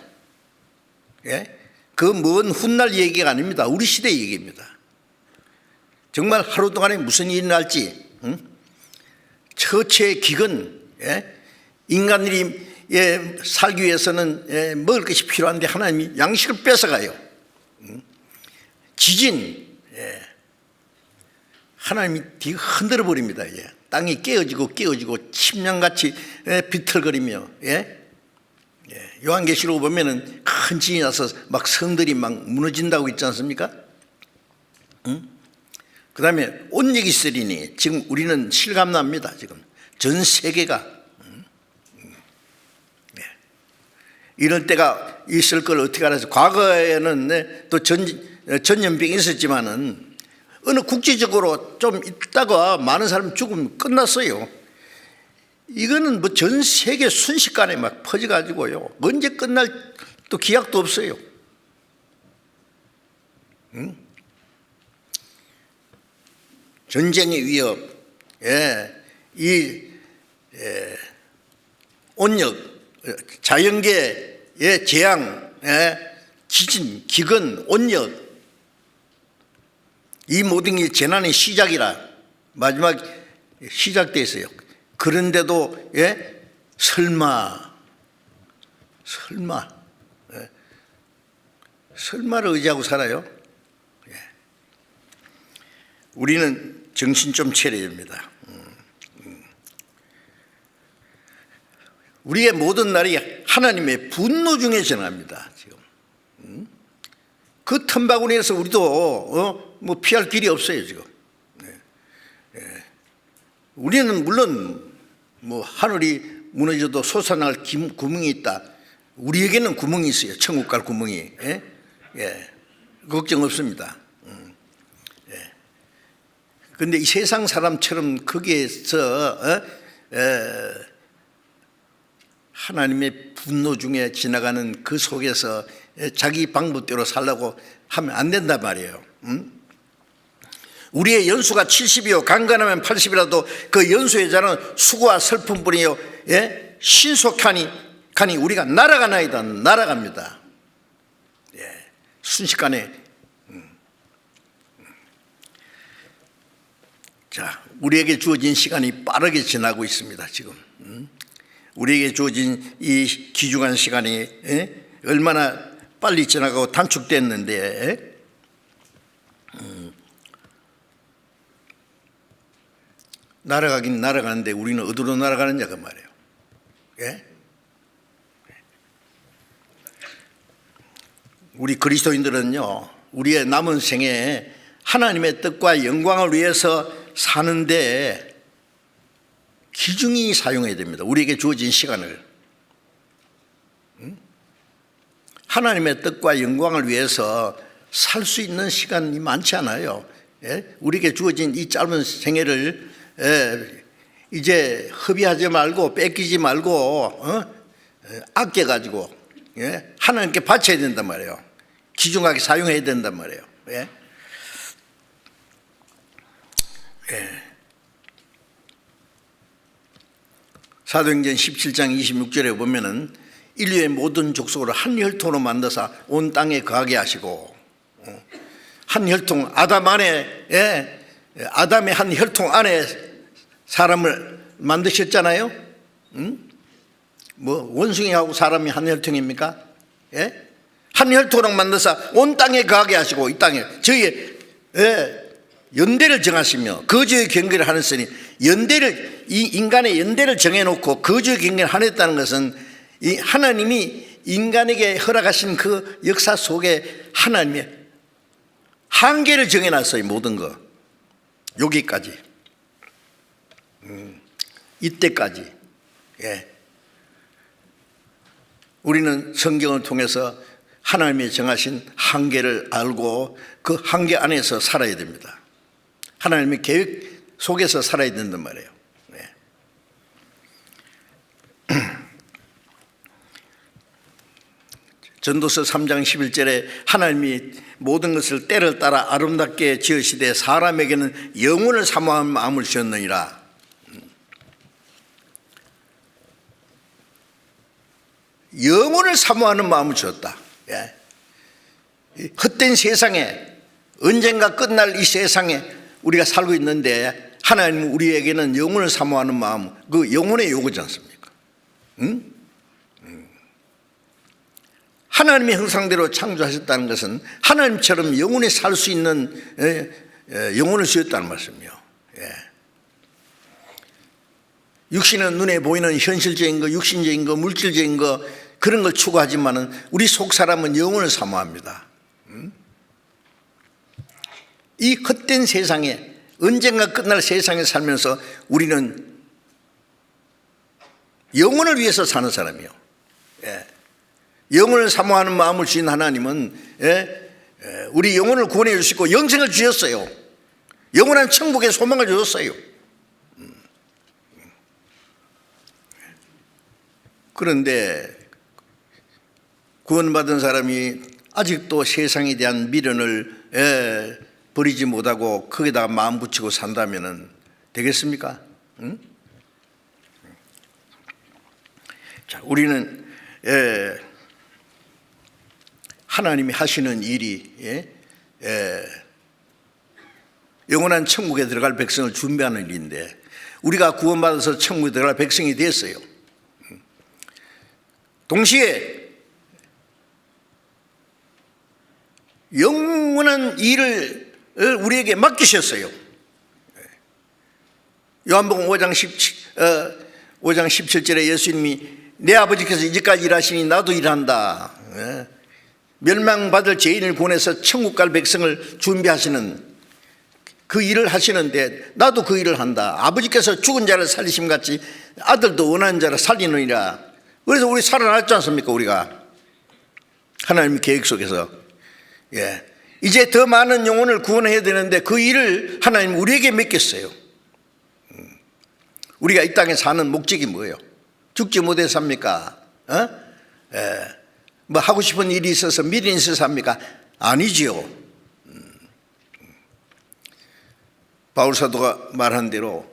그 먼 훗날 얘기가 아닙니다. 우리 시대 얘기입니다. 정말 하루 동안에 무슨 일이 날지, 처체의 기근, 인간들이 살기 위해서는 먹을 것이 필요한데 하나님이 양식을 뺏어가요. 지진, 하나님이 뒤가 흔들어 버립니다. 땅이 깨어지고 침량같이 비틀거리며, 요한계시록 보면은 큰 지진이 나서 막 성들이 막 무너진다고 있지 않습니까? 그 다음에 온역이 있으리니, 지금 우리는 실감납니다. 지금 전 세계가 이럴 때가 있을 걸 어떻게 알아서, 과거에는 또 전염병이 있었지만은 어느 국제적으로 좀 있다가 많은 사람 죽으면 끝났어요. 이거는 뭐 전 세계 순식간에 막 퍼져가지고요, 언제 끝날 또 기약도 없어요. 전쟁의 위협, 온역, 자연계의 재앙, 지진, 기근, 온역, 이 모든 게 재난의 시작이라 마지막 시작됐어요. 그런데도 설마를 의지하고 살아요. 우리는 정신 좀 차려야 됩니다. 우리의 모든 날이 하나님의 분노 중에 지납니다. 지금 그 틈바구니에서 우리도 뭐 피할 길이 없어요. 지금 우리는 물론 뭐 하늘이 무너져도 솟아날 구멍이 있다. 우리에게는 구멍이 있어요. 천국 갈 구멍이. 걱정 없습니다. 그런데 이 세상 사람처럼 거기에서 하나님의 분노 중에 지나가는 그 속에서 자기 방법대로 살라고 하면 안 된단 말이에요. 우리의 연수가 70이요 강건하면 80이라도 그 연수의 자는 수고와 슬픔뿐이요 신속하니 우리가 날아가나이다. 날아갑니다. 순식간에. 자, 우리에게 주어진 시간이 빠르게 지나고 있습니다. 지금 우리에게 주어진 이 귀중한 시간이 얼마나 빨리 지나가고 단축됐는데, 날아가긴 날아가는데 우리는 어디로 날아가느냐 그 말이에요. 우리 그리스도인들은요, 우리의 남은 생에 하나님의 뜻과 영광을 위해서 사는데 기중히 사용해야 됩니다. 우리에게 주어진 시간을 하나님의 뜻과 영광을 위해서 살 수 있는 시간이 많지 않아요. 우리에게 주어진 이 짧은 생애를 이제 허비하지 말고 뺏기지 말고 아껴가지고 하나님께 바쳐야 된단 말이에요. 귀중하게 사용해야 된단 말이에요. 사도행전 17장 26절에 보면은 인류의 모든 족속으로 한 혈통으로 만드사 온 땅에 거하게 하시고, 한 혈통, 아담 안에, 아담의 한 혈통 안에 사람을 만드셨잖아요. 뭐 원숭이하고 사람이 한 혈통입니까? 한 혈통으로 만드사 온 땅에 거하게 하시고, 이 땅에 저희의 연대를 정하시며 거주의 경계를 하셨으니, 연대를, 이 인간의 연대를 정해놓고 거주의 경계를 하셨다는 것은 이 하나님이 인간에게 허락하신 그 역사 속에 하나님의 한계를 정해놨어요. 모든 거 여기까지, 이때까지. 우리는 성경을 통해서 하나님이 정하신 한계를 알고 그 한계 안에서 살아야 됩니다. 하나님의 계획 속에서 살아야 된단 말이에요. 전도서 3장 11절에 하나님이 모든 것을 때를 따라 아름답게 지으시되 사람에게는 영혼을 사모하는 마음을 주셨느니라. 영혼을 사모하는 마음을 주었다. 헛된 세상에, 언젠가 끝날 이 세상에 우리가 살고 있는데 하나님은 우리에게는 영혼을 사모하는 마음, 그 영혼의 요구지 않습니까? 하나님의 형상대로 창조하셨다는 것은 하나님처럼 영원히 살 수 있는 영혼을 주셨다는 말씀이요. 육신은 눈에 보이는 현실적인 거, 육신적인 거, 물질적인 거, 그런 걸 추구하지만은 우리 속 사람은 영혼을 사모합니다. 이 헛된 세상에, 언젠가 끝날 세상에 살면서 우리는 영혼을 위해서 사는 사람이요. 영혼을 사모하는 마음을 주신 하나님은 우리 영혼을 구원해 주시고 영생을 주셨어요. 영원한 천국의 소망을 주셨어요. 그런데 구원받은 사람이 아직도 세상에 대한 미련을 버리지 못하고 거기다가 마음 붙이고 산다면 되겠습니까? 자, 우리는 하나님이 하시는 일이 영원한 천국에 들어갈 백성을 준비하는 일인데, 우리가 구원받아서 천국에 들어갈 백성이 됐어요. 동시에 영원한 일을 우리에게 맡기셨어요. 요한복음 5장 17절에 예수님이 내 아버지께서 이제까지 일하시니 나도 일한다. 멸망받을 죄인을 보내서 천국 갈 백성을 준비하시는 그 일을 하시는데 나도 그 일을 한다. 아버지께서 죽은 자를 살리심 같이 아들도 원하는 자를 살리느니라. 그래서 우리 살아났지 않습니까? 우리가 하나님의 계획 속에서 이제 더 많은 영혼을 구원해야 되는데 그 일을 하나님 우리에게 맡겼어요. 우리가 이 땅에 사는 목적이 뭐예요? 죽지 못해 삽니까? 뭐 하고 싶은 일이 있어서 미련이 있어서 합니까? 아니지요. 바울 사도가 말한 대로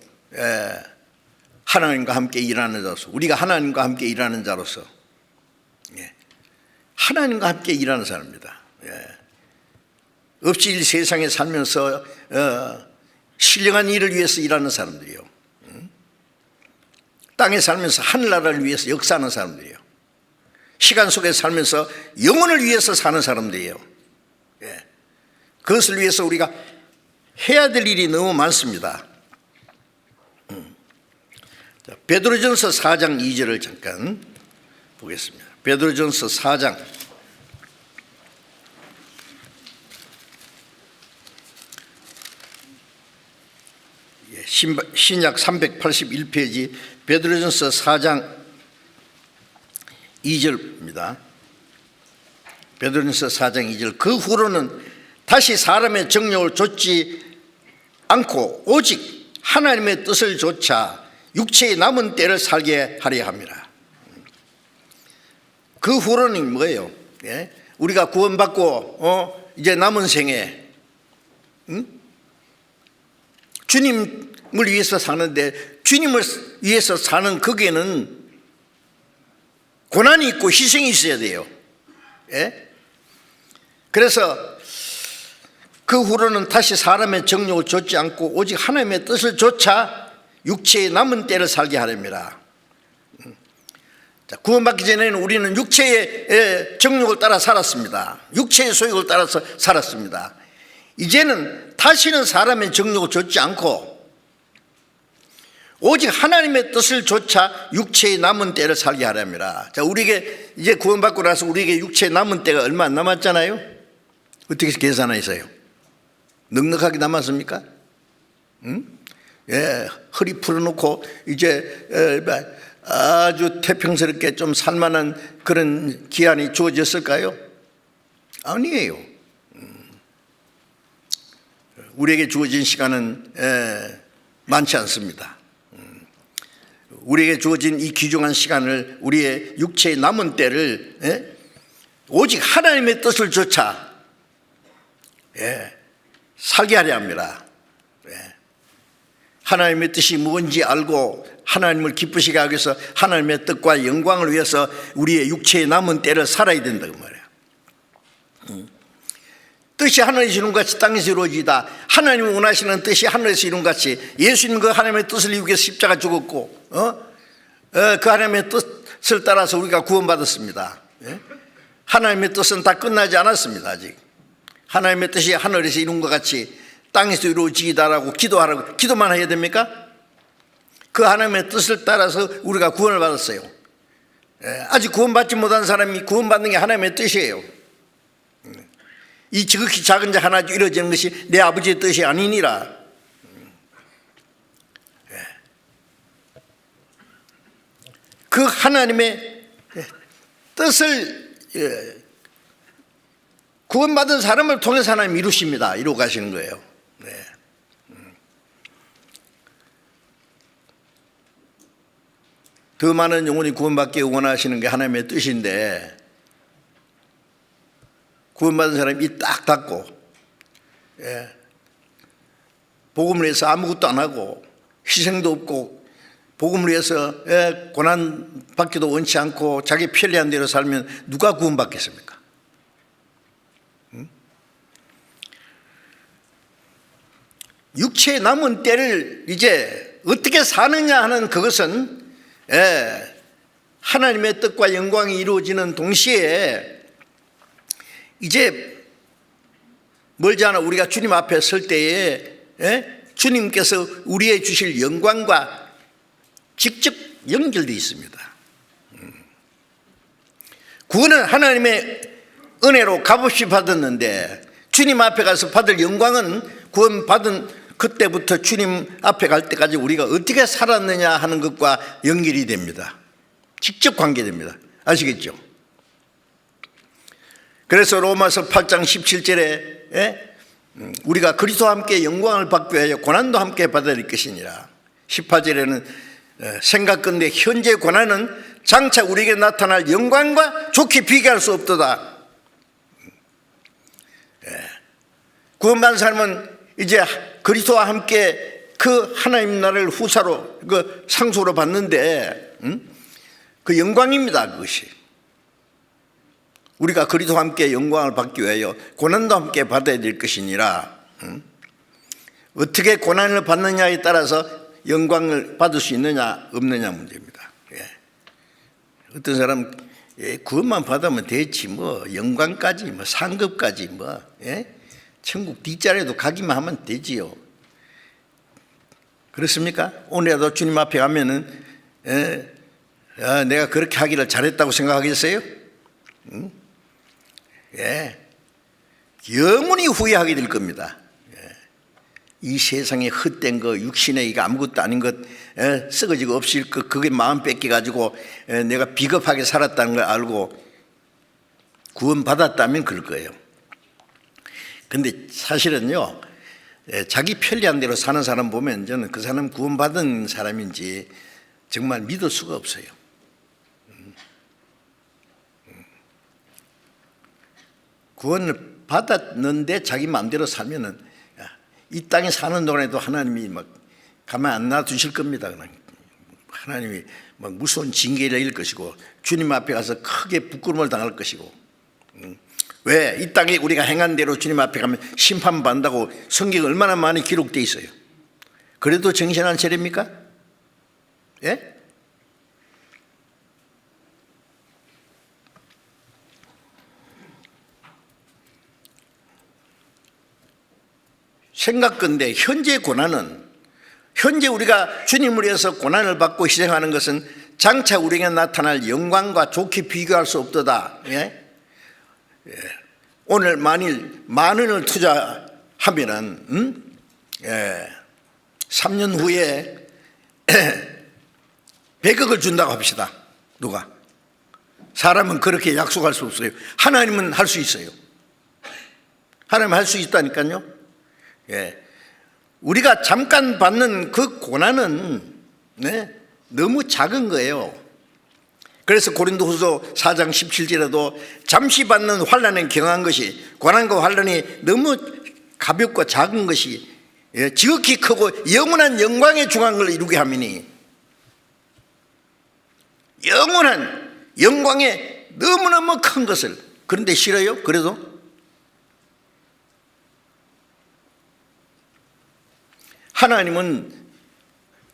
하나님과 함께 일하는 자로서, 우리가 하나님과 함께 일하는 자로서, 하나님과 함께 일하는 사람입니다. 없이 이 세상에 살면서 신령한 일을 위해서 일하는 사람들이요. 땅에 살면서 하늘나라를 위해서 역사하는 사람들이요. 시간 속에 살면서 영혼을 위해서 사는 사람들이에요. 그것을 위해서 우리가 해야 될 일이 너무 많습니다. 베드로전서 4장 2절을 잠깐 보겠습니다. 베드로전서 4장 신약 381페이지 베드로전서 4장 2절입니다. 베드로전서 4장 2절. 그 후로는 다시 사람의 정욕을 좇지 않고 오직 하나님의 뜻을 좇아 육체의 남은 때를 살게 하려 합니다. 그 후로는 뭐예요? 예? 우리가 구원받고 이제 남은 생에 주님을 위해서 사는데, 주님을 위해서 사는 거기에는 고난이 있고 희생이 있어야 돼요. 예? 그래서 그 후로는 다시 사람의 정욕을 좇지 않고 오직 하나님의 뜻을 좇아 육체의 남은 때를 살게 하렵니다. 구원받기 전에는 우리는 육체의 정욕을 따라 살았습니다. 육체의 소욕을 따라서 살았습니다. 이제는 다시는 사람의 정욕을 좇지 않고 오직 하나님의 뜻을 좇아 육체의 남은 때를 살게 하렵니다. 자, 우리에게 이제 구원받고 나서 우리에게 육체의 남은 때가 얼마 안 남았잖아요. 어떻게 계산하세요? 넉넉하게 남았습니까? 예, 허리 풀어놓고 이제 아주 태평스럽게 좀 살만한 그런 기한이 주어졌을까요? 아니에요. 우리에게 주어진 시간은 많지 않습니다. 우리에게 주어진 이 귀중한 시간을, 우리의 육체의 남은 때를 오직 하나님의 뜻을 좇아 살게 하려 합니다. 하나님의 뜻이 뭔지 알고 하나님을 기쁘시게 하기 위해서 하나님의 뜻과 영광을 위해서 우리의 육체의 남은 때를 살아야 된다고 말이에요. 뜻이 하늘에서 이룬 같이 땅에서 이루어지다. 하나님이 원하시는 뜻이 하늘에서 이룬 같이 예수님 그 하나님의 뜻을 이루기 위해서 십자가 죽었고 그 하나님의 뜻을 따라서 우리가 구원받았습니다. 하나님의 뜻은 다 끝나지 않았습니다. 아직 하나님의 뜻이 하늘에서 이룬 것 같이 땅에서 이루어지다라고 기도하라고, 기도만 해야 됩니까? 그 하나님의 뜻을 따라서 우리가 구원을 받았어요. 아직 구원받지 못한 사람이 구원받는 게 하나님의 뜻이에요. 이 지극히 작은 자 하나 이루어지는 것이 내 아버지의 뜻이 아니니라. 그 하나님의 뜻을 구원받은 사람을 통해서 하나님 이루십니다. 이루어 가시는 거예요. 더 많은 영혼이 구원받기 원하시는 게 하나님의 뜻인데, 구원받은 사람이 입 딱 닫고 복음을 위해서 아무것도 안 하고 희생도 없고 복음을 위해서 고난받기도 원치 않고 자기 편리한 대로 살면 누가 구원받겠습니까? 육체의 남은 때를 이제 어떻게 사느냐 하는 그것은 하나님의 뜻과 영광이 이루어지는 동시에 이제 멀지 않아 우리가 주님 앞에 설 때에 주님께서 우리의 주실 영광과 직접 연결되어 있습니다. 구원은 하나님의 은혜로 값없이 받았는데 주님 앞에 가서 받을 영광은 구원받은 그때부터 주님 앞에 갈 때까지 우리가 어떻게 살았느냐 하는 것과 연결이 됩니다. 직접 관계됩니다. 아시겠죠? 그래서 로마서 8장 17절에 우리가 그리스도와 함께 영광을 받기 위하여 고난도 함께 받아야 될 것이니라. 18절에는 생각건대 현재 고난은 장차 우리에게 나타날 영광과 좋게 비교할 수 없도다. 구원받은 사람은 이제 그리스도와 함께 그 하나님 나라를 후사로 그 상속으로 받는데 그 영광입니다. 그것이 우리가 그리스도와 함께 영광을 받기 위하여 고난도 함께 받아야 될 것이니라. 어떻게 고난을 받느냐에 따라서 영광을 받을 수 있느냐 없느냐 문제입니다. 어떤 사람 구원만 받으면 되지 뭐 영광까지 뭐 상급까지 뭐 천국 뒷자리에도 가기만 하면 되지요. 그렇습니까? 오늘이라도 주님 앞에 가면은 내가 그렇게 하기를 잘했다고 생각하겠어요? 영원히 후회하게 될 겁니다. 이 세상에 헛된 거, 육신의 이거 아무것도 아닌 것, 썩어지고 없을 것, 그게 마음 뺏겨가지고 내가 비겁하게 살았다는 걸 알고 구원받았다면 그럴 거예요. 근데 사실은요, 자기 편리한 대로 사는 사람 보면 저는 그 사람 구원받은 사람인지 정말 믿을 수가 없어요. 구원을 받았는데 자기 마음대로 살면은 이 땅에 사는 동안에도 하나님이 막 가만 안 놔두실 겁니다. 하나님이 막 무서운 징계를 내릴 것이고 주님 앞에 가서 크게 부끄러움을 당할 것이고, 왜? 이 땅에 우리가 행한 대로 주님 앞에 가면 심판받는다고 성경에 얼마나 많이 기록되어 있어요. 그래도 정신 안 차립니까? 예? 생각건대 현재 고난은, 현재 우리가 주님을 위해서 고난을 받고 희생하는 것은 장차 우리에게 나타날 영광과 좋게 비교할 수 없도다. 예? 예. 오늘 만일 10,000원을 투자하면은 3년 후에 100억을 준다고 합시다. 누가? 사람은 그렇게 약속할 수 없어요. 하나님은 할 수 있어요. 하나님은 할 수 있다니까요. 예. 우리가 잠깐 받는 그 고난은 너무 작은 거예요. 그래서 고린도후서 4장 17절에도 잠시 받는 환난에 경한 것이, 고난과 환난이 너무 가볍고 작은 것이 지극히 크고 영원한 영광에 중한 걸 이루게 하미니, 영원한 영광에 너무너무 큰 것을, 그런데 싫어요? 그래도 하나님은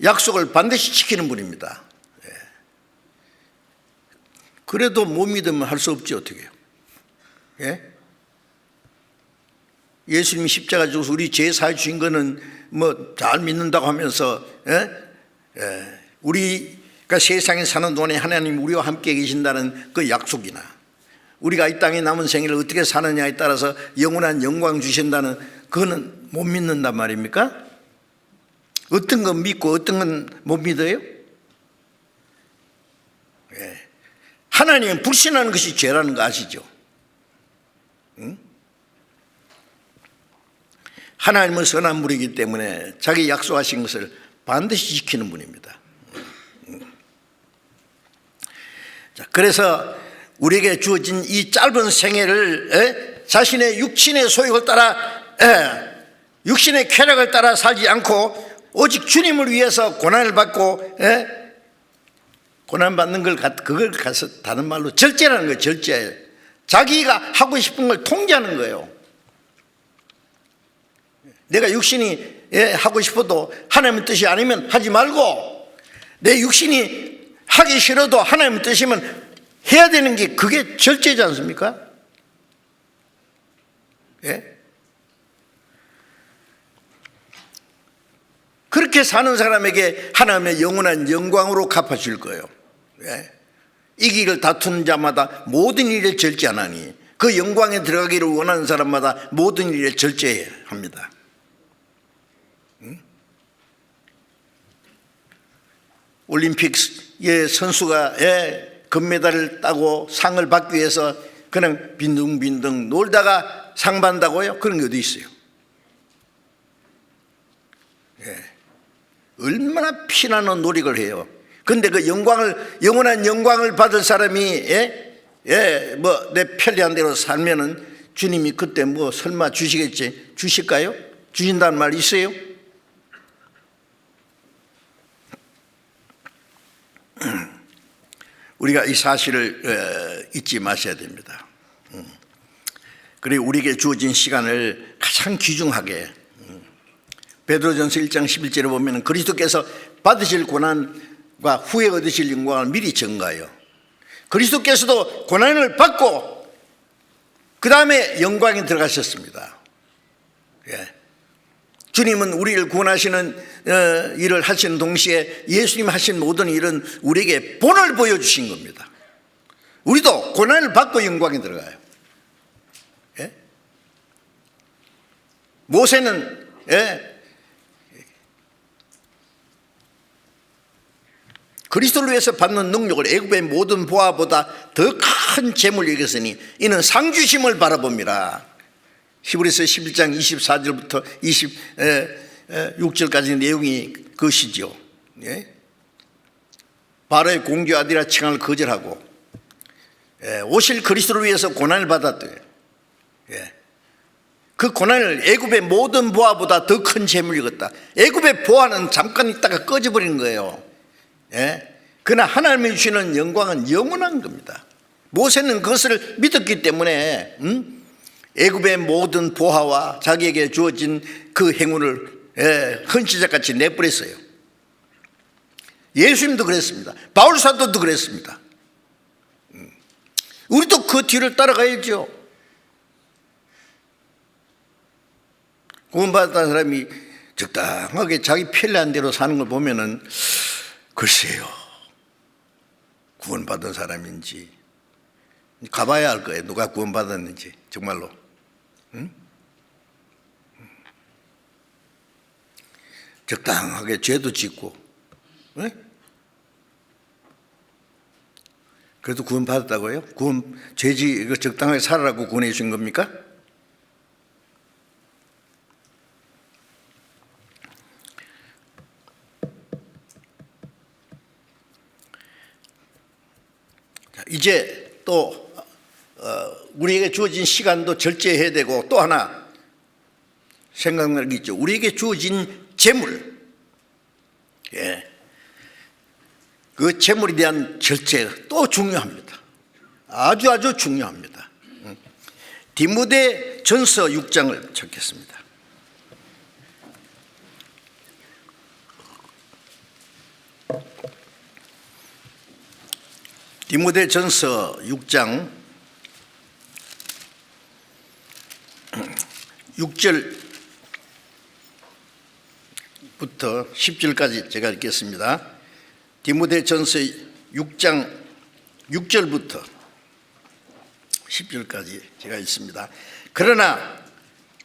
약속을 반드시 지키는 분입니다. 그래도 못 믿으면 할 수 없지 어떻게 해요? 예? 예수님이 십자가 지고서 우리 죄 사해 주신 거는 뭐 잘 믿는다고 하면서 우리가 세상에 사는 동안에 하나님 우리와 함께 계신다는 그 약속이나, 우리가 이 땅에 남은 생애를 어떻게 사느냐에 따라서 영원한 영광 주신다는, 그거는 못 믿는단 말입니까? 어떤 건 믿고 어떤 건 못 믿어요? 예. 하나님은 불신하는 것이 죄라는 거 아시죠? 응? 하나님은 선한 분이기 때문에 자기 약속하신 것을 반드시 지키는 분입니다. 자, 그래서 우리에게 주어진 이 짧은 생애를 자신의 육신의 소욕을 따라, 육신의 쾌락을 따라 살지 않고 오직 주님을 위해서 고난을 받고, 고난받는 그걸 가서 다른 말로 절제라는 거예요. 절제. 자기가 하고 싶은 걸 통제하는 거예요. 내가 육신이 하고 싶어도 하나님의 뜻이 아니면 하지 말고, 내 육신이 하기 싫어도 하나님의 뜻이면 해야 되는 게, 그게 절제지 않습니까? 예? 그렇게 사는 사람에게 하나님의 영원한 영광으로 갚아줄 거예요. 예? 이 길을 다투는 자마다 모든 일에 절제하나니, 그 영광에 들어가기를 원하는 사람마다 모든 일에 절제합니다. 올림픽의 선수가 금메달을 따고 상을 받기 위해서 그냥 빈둥빈둥 놀다가 상 받는다고요? 그런 게 어디 있어요? 얼마나 피나는 노력을 해요. 그런데 그 영원한 영광을 받을 사람이 뭐 내 편리한 대로 살면은 주님이 그때 뭐 설마 주시겠지? 주실까요? 주신다는 말 있어요? 우리가 이 사실을 잊지 마셔야 됩니다. 그리고 우리에게 주어진 시간을 가장 귀중하게, 베드로전서 1장 11절에 보면 그리스도께서 받으실 고난과 후에 얻으실 영광을 미리 전가해요. 그리스도께서도 고난을 받고 그 다음에 영광에 들어가셨습니다. 주님은 우리를 구원하시는 일을 하시는 동시에 예수님 하신 모든 일은 우리에게 본을 보여주신 겁니다. 우리도 고난을 받고 영광에 들어가요. 모세는 그리스도를 위해서 받는 능력을 애굽의 모든 보화보다 더 큰 재물을 이겼으니 이는 상 주심을 바라봅니다. 히브리서 11장 24절부터 26절까지 내용이 그것이죠. 예? 바로의 공주 아들이라 칭함을 거절하고 오실 그리스도를 위해서 고난을 받았대요. 예. 그 고난을 애굽의 모든 보화보다 더 큰 재물이었다. 애굽의 보화는 잠깐 있다가 꺼져버리는 거예요. 예? 그러나 하나님이 주시는 영광은 영원한 겁니다. 모세는 그것을 믿었기 때문에 애굽의 모든 보화와 자기에게 주어진 그 행운을 헌시자같이 내버렸어요. 예수님도 그랬습니다. 바울 사도도 그랬습니다. 우리도 그 뒤를 따라가야죠. 구원받은 사람이 적당하게 자기 편리한 대로 사는 걸 보면은 글쎄요, 구원받은 사람인지 가봐야 알 거예요. 누가 구원받았는지 정말로. 적당하게 죄도 짓고, 네? 그래도 구원받았다고요? 죄지 적당하게 살아라고 구원해 주신 겁니까? 이제 또 우리에게 주어진 시간도 절제해야 되고, 또 하나 생각나는 게 있죠. 우리에게 주어진 재물, 그 재물에 대한 절제 또 중요합니다. 아주 중요합니다. 디모데전서 6장을 찾겠습니다. 디모데전서 6장 6절부터 10절까지 제가 읽겠습니다. 디모데전서 6장 6절부터 10절까지 제가 읽습니다. 그러나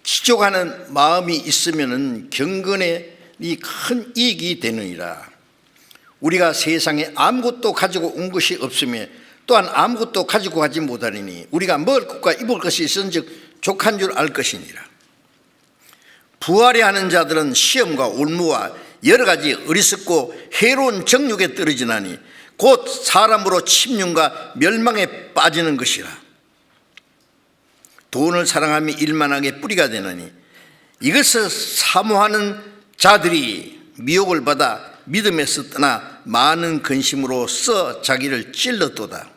지족하는 마음이 있으면은 경건에 큰 이익이 되느니라. 우리가 세상에 아무것도 가지고 온 것이 없으며 또한 아무것도 가지고 가지 못하리니 우리가 먹을 것과 입을 것이 있은즉 족한 줄 알 것이니라. 부활해 하는 자들은 시험과 올무와 여러 가지 어리석고 해로운 정욕에 떨어지나니 곧 사람으로 침륜과 멸망에 빠지는 것이라. 돈을 사랑하며 일만하게 뿌리가 되느니 이것을 사모하는 자들이 미혹을 받아 믿음에서 떠나 많은 근심으로써 자기를 찔렀도다.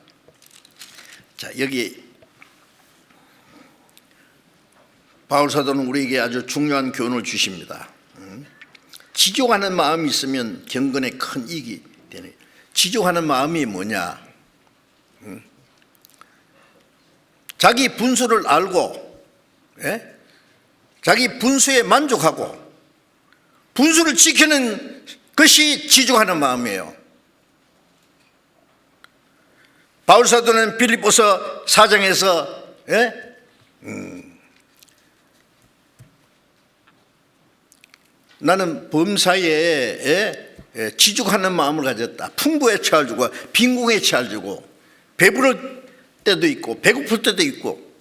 자, 여기 바울 사도는 우리에게 아주 중요한 교훈을 주십니다. 지족하는 마음이 있으면 경건에 큰 이익이 되네. 지족하는 마음이 뭐냐? 자기 분수를 알고, 자기 분수에 만족하고 분수를 지키는 것이 지족하는 마음이에요. 바울 사도는 빌립보서 4장에서 나는 범사에 지족하는 마음을 가졌다. 풍부에 체할 주고 빈궁에 체할 주고 배부를 때도 있고 배고플 때도 있고,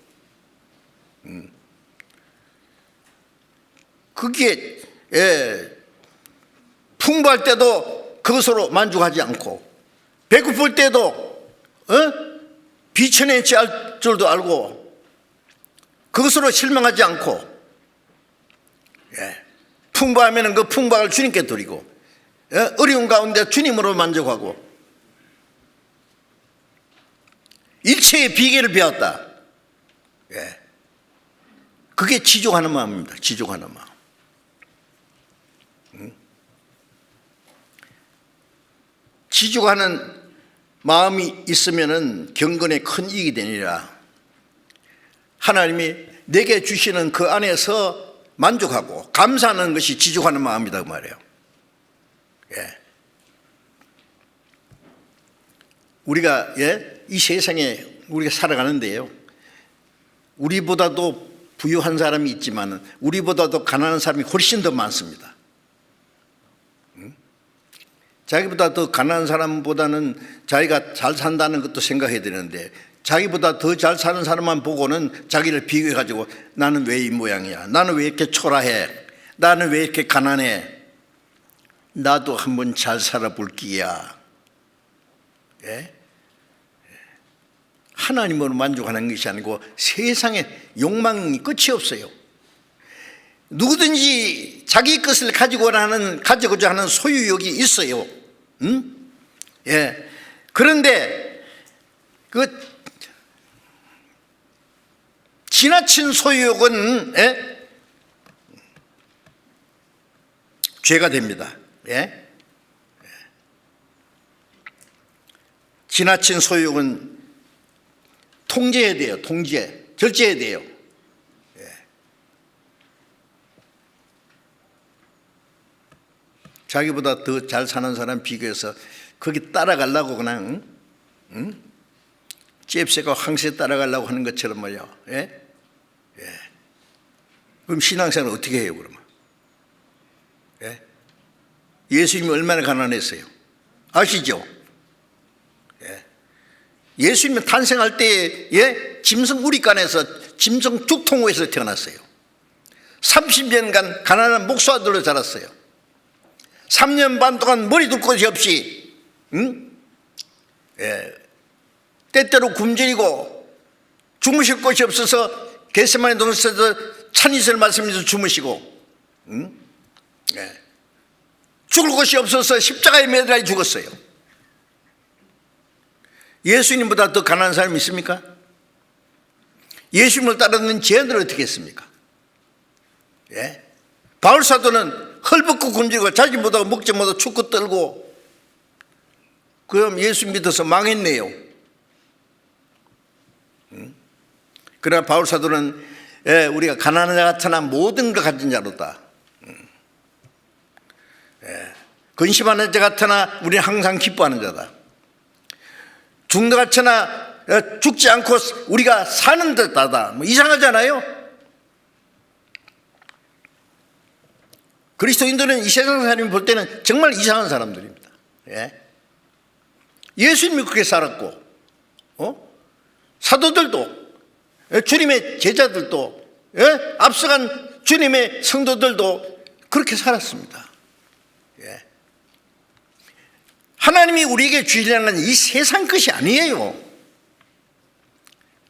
그게 풍부할 때도 그것으로 만족하지 않고 배고플 때도 비천에 체할 줄도 알고 그것으로 실망하지 않고, 풍부하면 그 풍부함을 주님께 드리고 어려운 가운데 주님으로 만족하고 일체의 비결을 배웠다. 그게 지족하는 마음입니다. 지족하는 마음. 지족하는 마음이 있으면은 경건에 큰 이익이 되니라. 하나님이 내게 주시는 그 안에서 만족하고 감사하는 것이 지족하는 마음이다 그 말이에요. 우리가 이 세상에 우리가 살아가는데요, 우리보다도 부유한 사람이 있지만 우리보다도 가난한 사람이 훨씬 더 많습니다. 자기보다 더 가난한 사람보다는 자기가 잘 산다는 것도 생각해야 되는데 자기보다 더 잘 사는 사람만 보고는 자기를 비교해가지고 나는 왜 이 모양이야? 나는 왜 이렇게 초라해? 나는 왜 이렇게 가난해? 나도 한번 잘 살아볼 기야. 예? 하나님으로 만족하는 것이 아니고 세상에 욕망이 끝이 없어요. 누구든지 자기 것을 가지고자 하는 소유욕이 있어요. 응? 예. 그런데 그 지나친 소유욕은 죄가 됩니다. 예? 지나친 소유욕은 통제해야 돼요. 절제해야 돼요. 예. 자기보다 더 잘 사는 사람 비교해서 거기 따라가려고 그냥 잽새가 황새 따라가려고 하는 것처럼 말이야. 예? 예. 그럼 신앙생활 어떻게 해요 그러면? 예? 예수님이 얼마나 가난했어요? 아시죠? 예. 예수님이 탄생할 때 짐승 우리간에서 짐승 죽통호에서 태어났어요. 30년간 가난한 목수아들로 자랐어요. 3년 반 동안 머리 둘 곳이 없이 때때로 굶주리고 주무실 곳이 없어서 겟세마네 동산에서 찬이슬 말씀에서 주무시고 죽을 곳이 없어서 십자가에 매달려 죽었어요. 예수님보다 더 가난한 사람이 있습니까? 예수님을 따르는 제자들은 어떻게 했습니까? 예? 바울 사도는 헐벗고 굶주리고 자지 못하고 먹지 못하고 춥고 떨고 그럼 예수 믿어서 망했네요. 그러나 바울 사도는 우리가 가난한 자 같으나 모든 걸 가진 자로다. 근심하는 자 같으나 우리는 항상 기뻐하는 자다. 죽는 자 같으나 죽지 않고 우리가 사는 듯하다. 뭐 이상하잖아요. 그리스도인들은 이 세상 사람이 볼 때는 정말 이상한 사람들입니다. 예수님이 그렇게 살았고 사도들도 주님의 제자들도 앞서간 주님의 성도들도 그렇게 살았습니다. 하나님이 우리에게 주시려는 이 세상 것이 아니에요.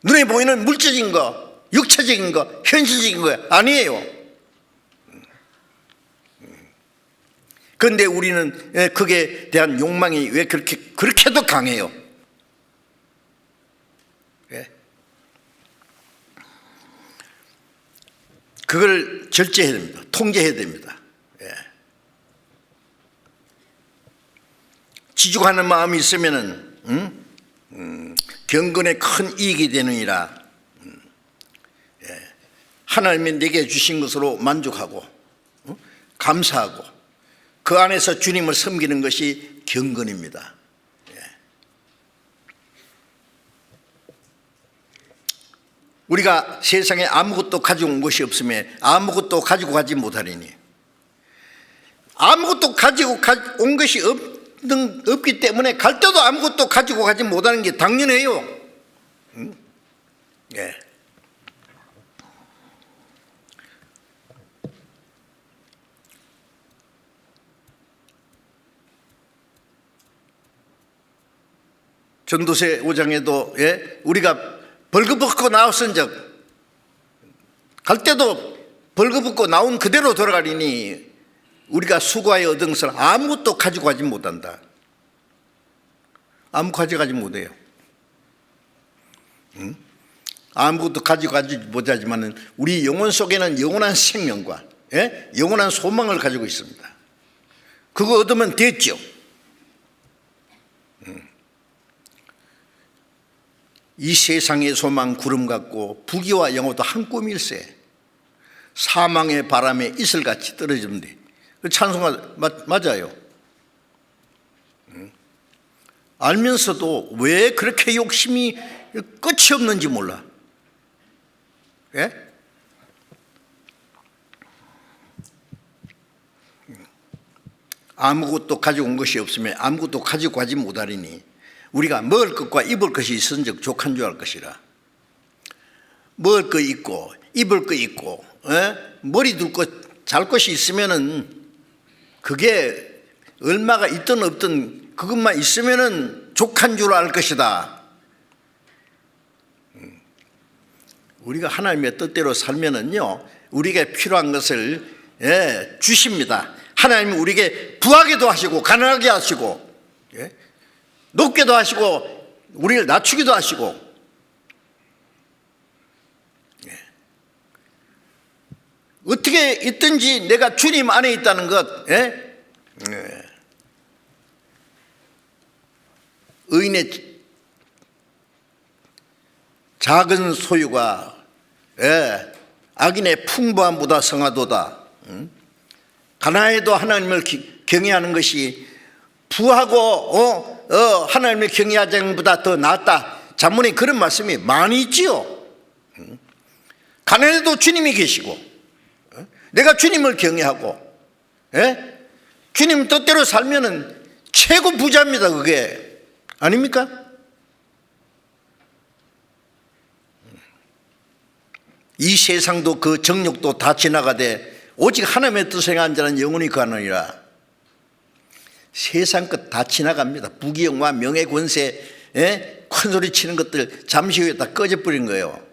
눈에 보이는 물질적인 거, 육체적인 거, 현실적인 거 아니에요. 그런데 우리는 그에 대한 욕망이 왜 그렇게도 강해요? 그걸 절제해야 됩니다. 통제해야 됩니다. 지죽하는 마음이 있으면은 경건에 큰 이익이 되느니라. 하나님이 내게 주신 것으로 만족하고 감사하고 그 안에서 주님을 섬기는 것이 경건입니다. 우리가 세상에 아무것도 가지고 온 것이 없으면 아무것도 가지고 가지 못하리니, 아무것도 가지고 온 것이 없기 때문에 갈 때도 아무것도 가지고 가지 못하는 게 당연해요. 전도서 5장에도 우리가 벌금 벗고 나왔은 적, 갈 때도 벌금 벗고 나온 그대로 돌아가리니 우리가 수고하여 얻은 것을 아무것도 가지고 가지 못한다. 아무 가져가지 못해요. 아무것도 가지고 가지 못하지만 우리 영혼 속에는 영원한 생명과 영원한 소망을 가지고 있습니다. 그거 얻으면 됐죠. 이 세상의 소망 구름 같고 부귀와 영화도 한 꿈일세. 사망의 바람에 이슬같이 떨어지면 돼. 찬송가 맞아요. 알면서도 왜 그렇게 욕심이 끝이 없는지 몰라. 아무것도 가지고 온 것이 없으면 아무것도 가지고 가지 못하리니 우리가 먹을 것과 입을 것이 있은즉 족한 줄 알 것이라. 먹을 거 있고 입을 거 있고 머리 둘 것 잘 것이 있으면은 그게 얼마가 있든 없든 그것만 있으면은 족한 줄 알 것이다. 우리가 하나님의 뜻대로 살면은요, 우리에게 필요한 것을 주십니다. 하나님은 우리에게 부하게도 하시고 가난하게 하시고 높게도 하시고 우리를 낮추기도 하시고. 어떻게 있든지 내가 주님 안에 있다는 것, 의인의 작은 소유가 악인의 풍부함보다 성하도다. 가난해도 하나님을 경외하는 것이 부하고 하나님을 경외하는 것보다 더 낫다. 잠언에 그런 말씀이 많이 있지요. 가난해도 주님이 계시고 내가 주님을 경외하고 주님 뜻대로 살면은 최고 부자입니다. 그게 아닙니까? 이 세상도 그 정욕도 다 지나가되 오직 하나님의 뜻을 행한 자는 영원히 거하느니라. 세상 것 다 지나갑니다. 부귀영화, 명예, 권세, 큰소리 치는 것들 잠시 후에 다 꺼져버린 거예요.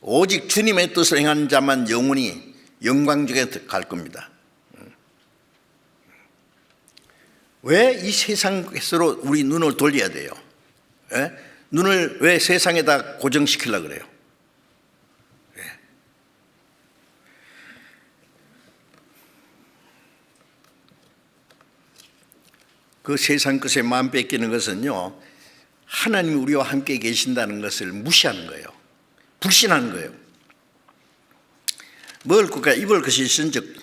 오직 주님의 뜻을 행하는 자만 영원히 영광중에 갈 겁니다. 왜 이 세상에서 우리 눈을 돌려야 돼요? 눈을 왜 세상에다 고정시키려고 그래요? 그 세상 것에 마음 뺏기는 것은요, 하나님이 우리와 함께 계신다는 것을 무시하는 거예요. 불신하는 거예요. 먹을 것과 입을 것이 있은즉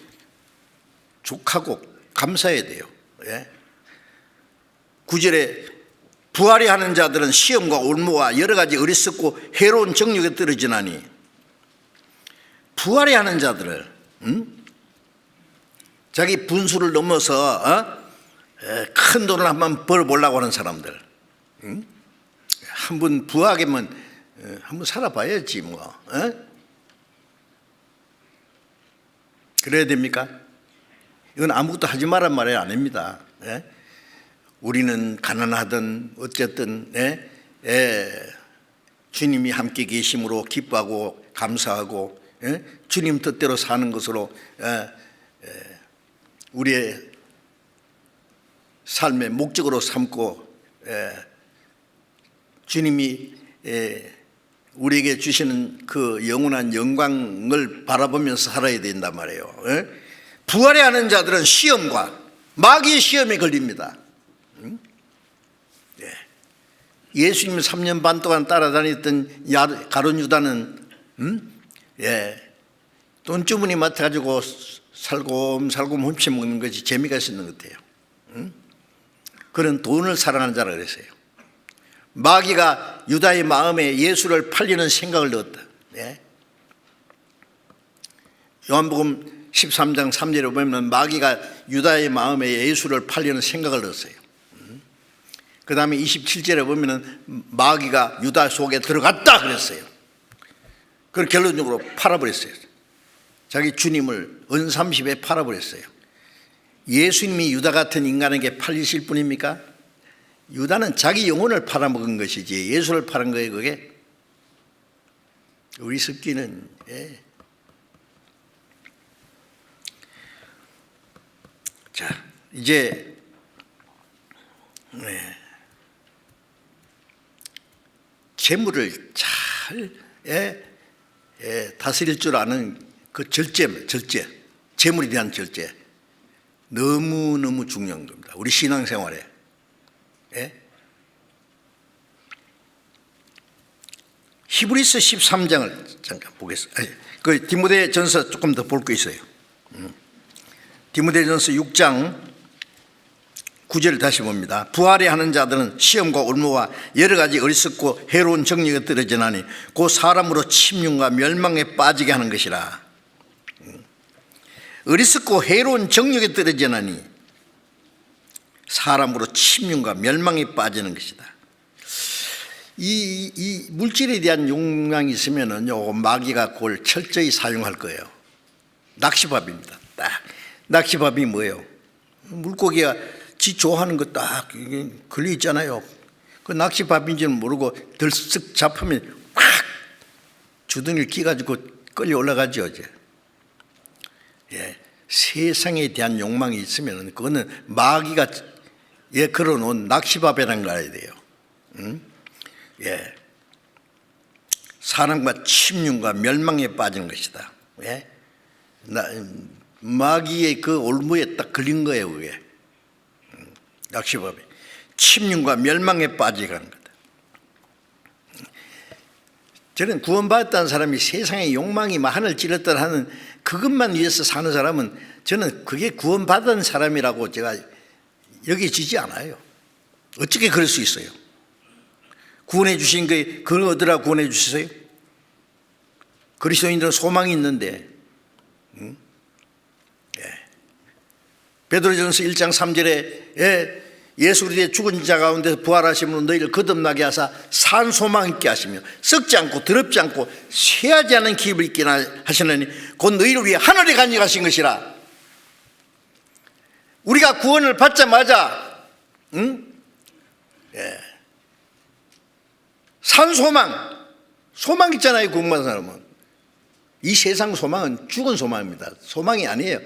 족하고 감사해야 돼요. 9절에 부활이 하는 자들은 시험과 올무와 여러 가지 어리석고 해로운 정욕에 떨어지나니. 부활이 하는 자들을 자기 분수를 넘어서 큰 돈을 한번 벌어보려고 하는 사람들, 한번 부하게만 한번 살아봐야지 뭐. 그래야 됩니까? 이건 아무것도 하지 말란 말이 아닙니다. 우리는 가난하든 어쨌든 주님이 함께 계심으로 기뻐하고 감사하고 주님 뜻대로 사는 것으로 우리의 삶의 목적으로 삼고 주님이 우리에게 주시는 그 영원한 영광을 바라보면서 살아야 된단 말이에요. 부활해 하는 자들은 시험과 마귀의 시험에 걸립니다. 예수님 3년 반 동안 따라다녔던 가룟 유다는 돈주머니 맡아가지고 살곰살곰 훔쳐먹는 것이 재미가 있는 것 같아요. 그런 돈을 사랑하는 자라 그랬어요. 마귀가 유다의 마음에 예수를 팔리는 생각을 넣었다. 요한복음 13장 3절에 보면 마귀가 유다의 마음에 예수를 팔리는 생각을 넣었어요. 그 다음에 27절에 보면 마귀가 유다 속에 들어갔다 그랬어요. 그걸 결론적으로 팔아버렸어요. 자기 주님을 은삼십에 팔아버렸어요. 예수님이 유다 같은 인간에게 팔리실 분입니까? 유다는 자기 영혼을 팔아먹은 것이지 예수를 팔은 거예요. 그게 우리 습기는 자 이제 재물을 잘 다스릴 줄 아는 그 절제, 재물에 대한 절제 너무너무 중요한 겁니다. 우리 신앙생활에. 히브리서 13장을 잠깐 보겠습니다. 그 디모데전서 조금 더 볼 거 있어요. 디모데전서 6장 9절을 다시 봅니다. 부활해 하는 자들은 시험과 올무와 여러 가지 어리석고 해로운 정력에 떨어지나니 그 사람으로 침륜과 멸망에 빠지게 하는 것이라. 어리석고 해로운 정력에 떨어지나니 사람으로 침륜과 멸망에 빠지는 것이다. 이 물질에 대한 욕망이 있으면은요, 마귀가 그걸 철저히 사용할 거예요. 낚시밥입니다. 딱 낚시밥이 뭐예요? 물고기가 지 좋아하는 거 딱 걸려 있잖아요. 그 낚시밥인지는 모르고 들쓱 잡으면 확 주둥이를 끼가지고 끌려 올라가죠. 예, 세상에 대한 욕망이 있으면 그거는 마귀가 걸어놓은 낚시밥이라는 걸 알아야 돼요. 예, 사람과 침륜과 멸망에 빠지는 것이다. 예? 마귀의 그 올무에 딱 걸린 거예요. 그게 낚시밥에 침륜과 멸망에 빠지가는 거다. 저는 구원받았다는 사람이 세상의 욕망이 막 하늘 찌르듯 하는 그것만 위해서 사는 사람은 저는 그게 구원받은 사람이라고 제가 여겨지지 않아요. 어떻게 그럴 수 있어요? 구원해 주신 게 그걸 얻으라 구원해 주셨어요? 그리스도인들은 소망이 있는데. 베드로전서 1장 3절에 예수 그리스도의 죽은 자 가운데 부활하시면 너희를 거듭나게 하사 산 소망 있게 하시며 썩지 않고 더럽지 않고 쇠하지 않은 기업을 있게 하시느니 곧 너희를 위해 하늘에 간직하신 것이라. 우리가 구원을 받자마자 산 소망 있잖아요. 구원받은 사람은. 이 세상 소망은 죽은 소망입니다. 소망이 아니에요.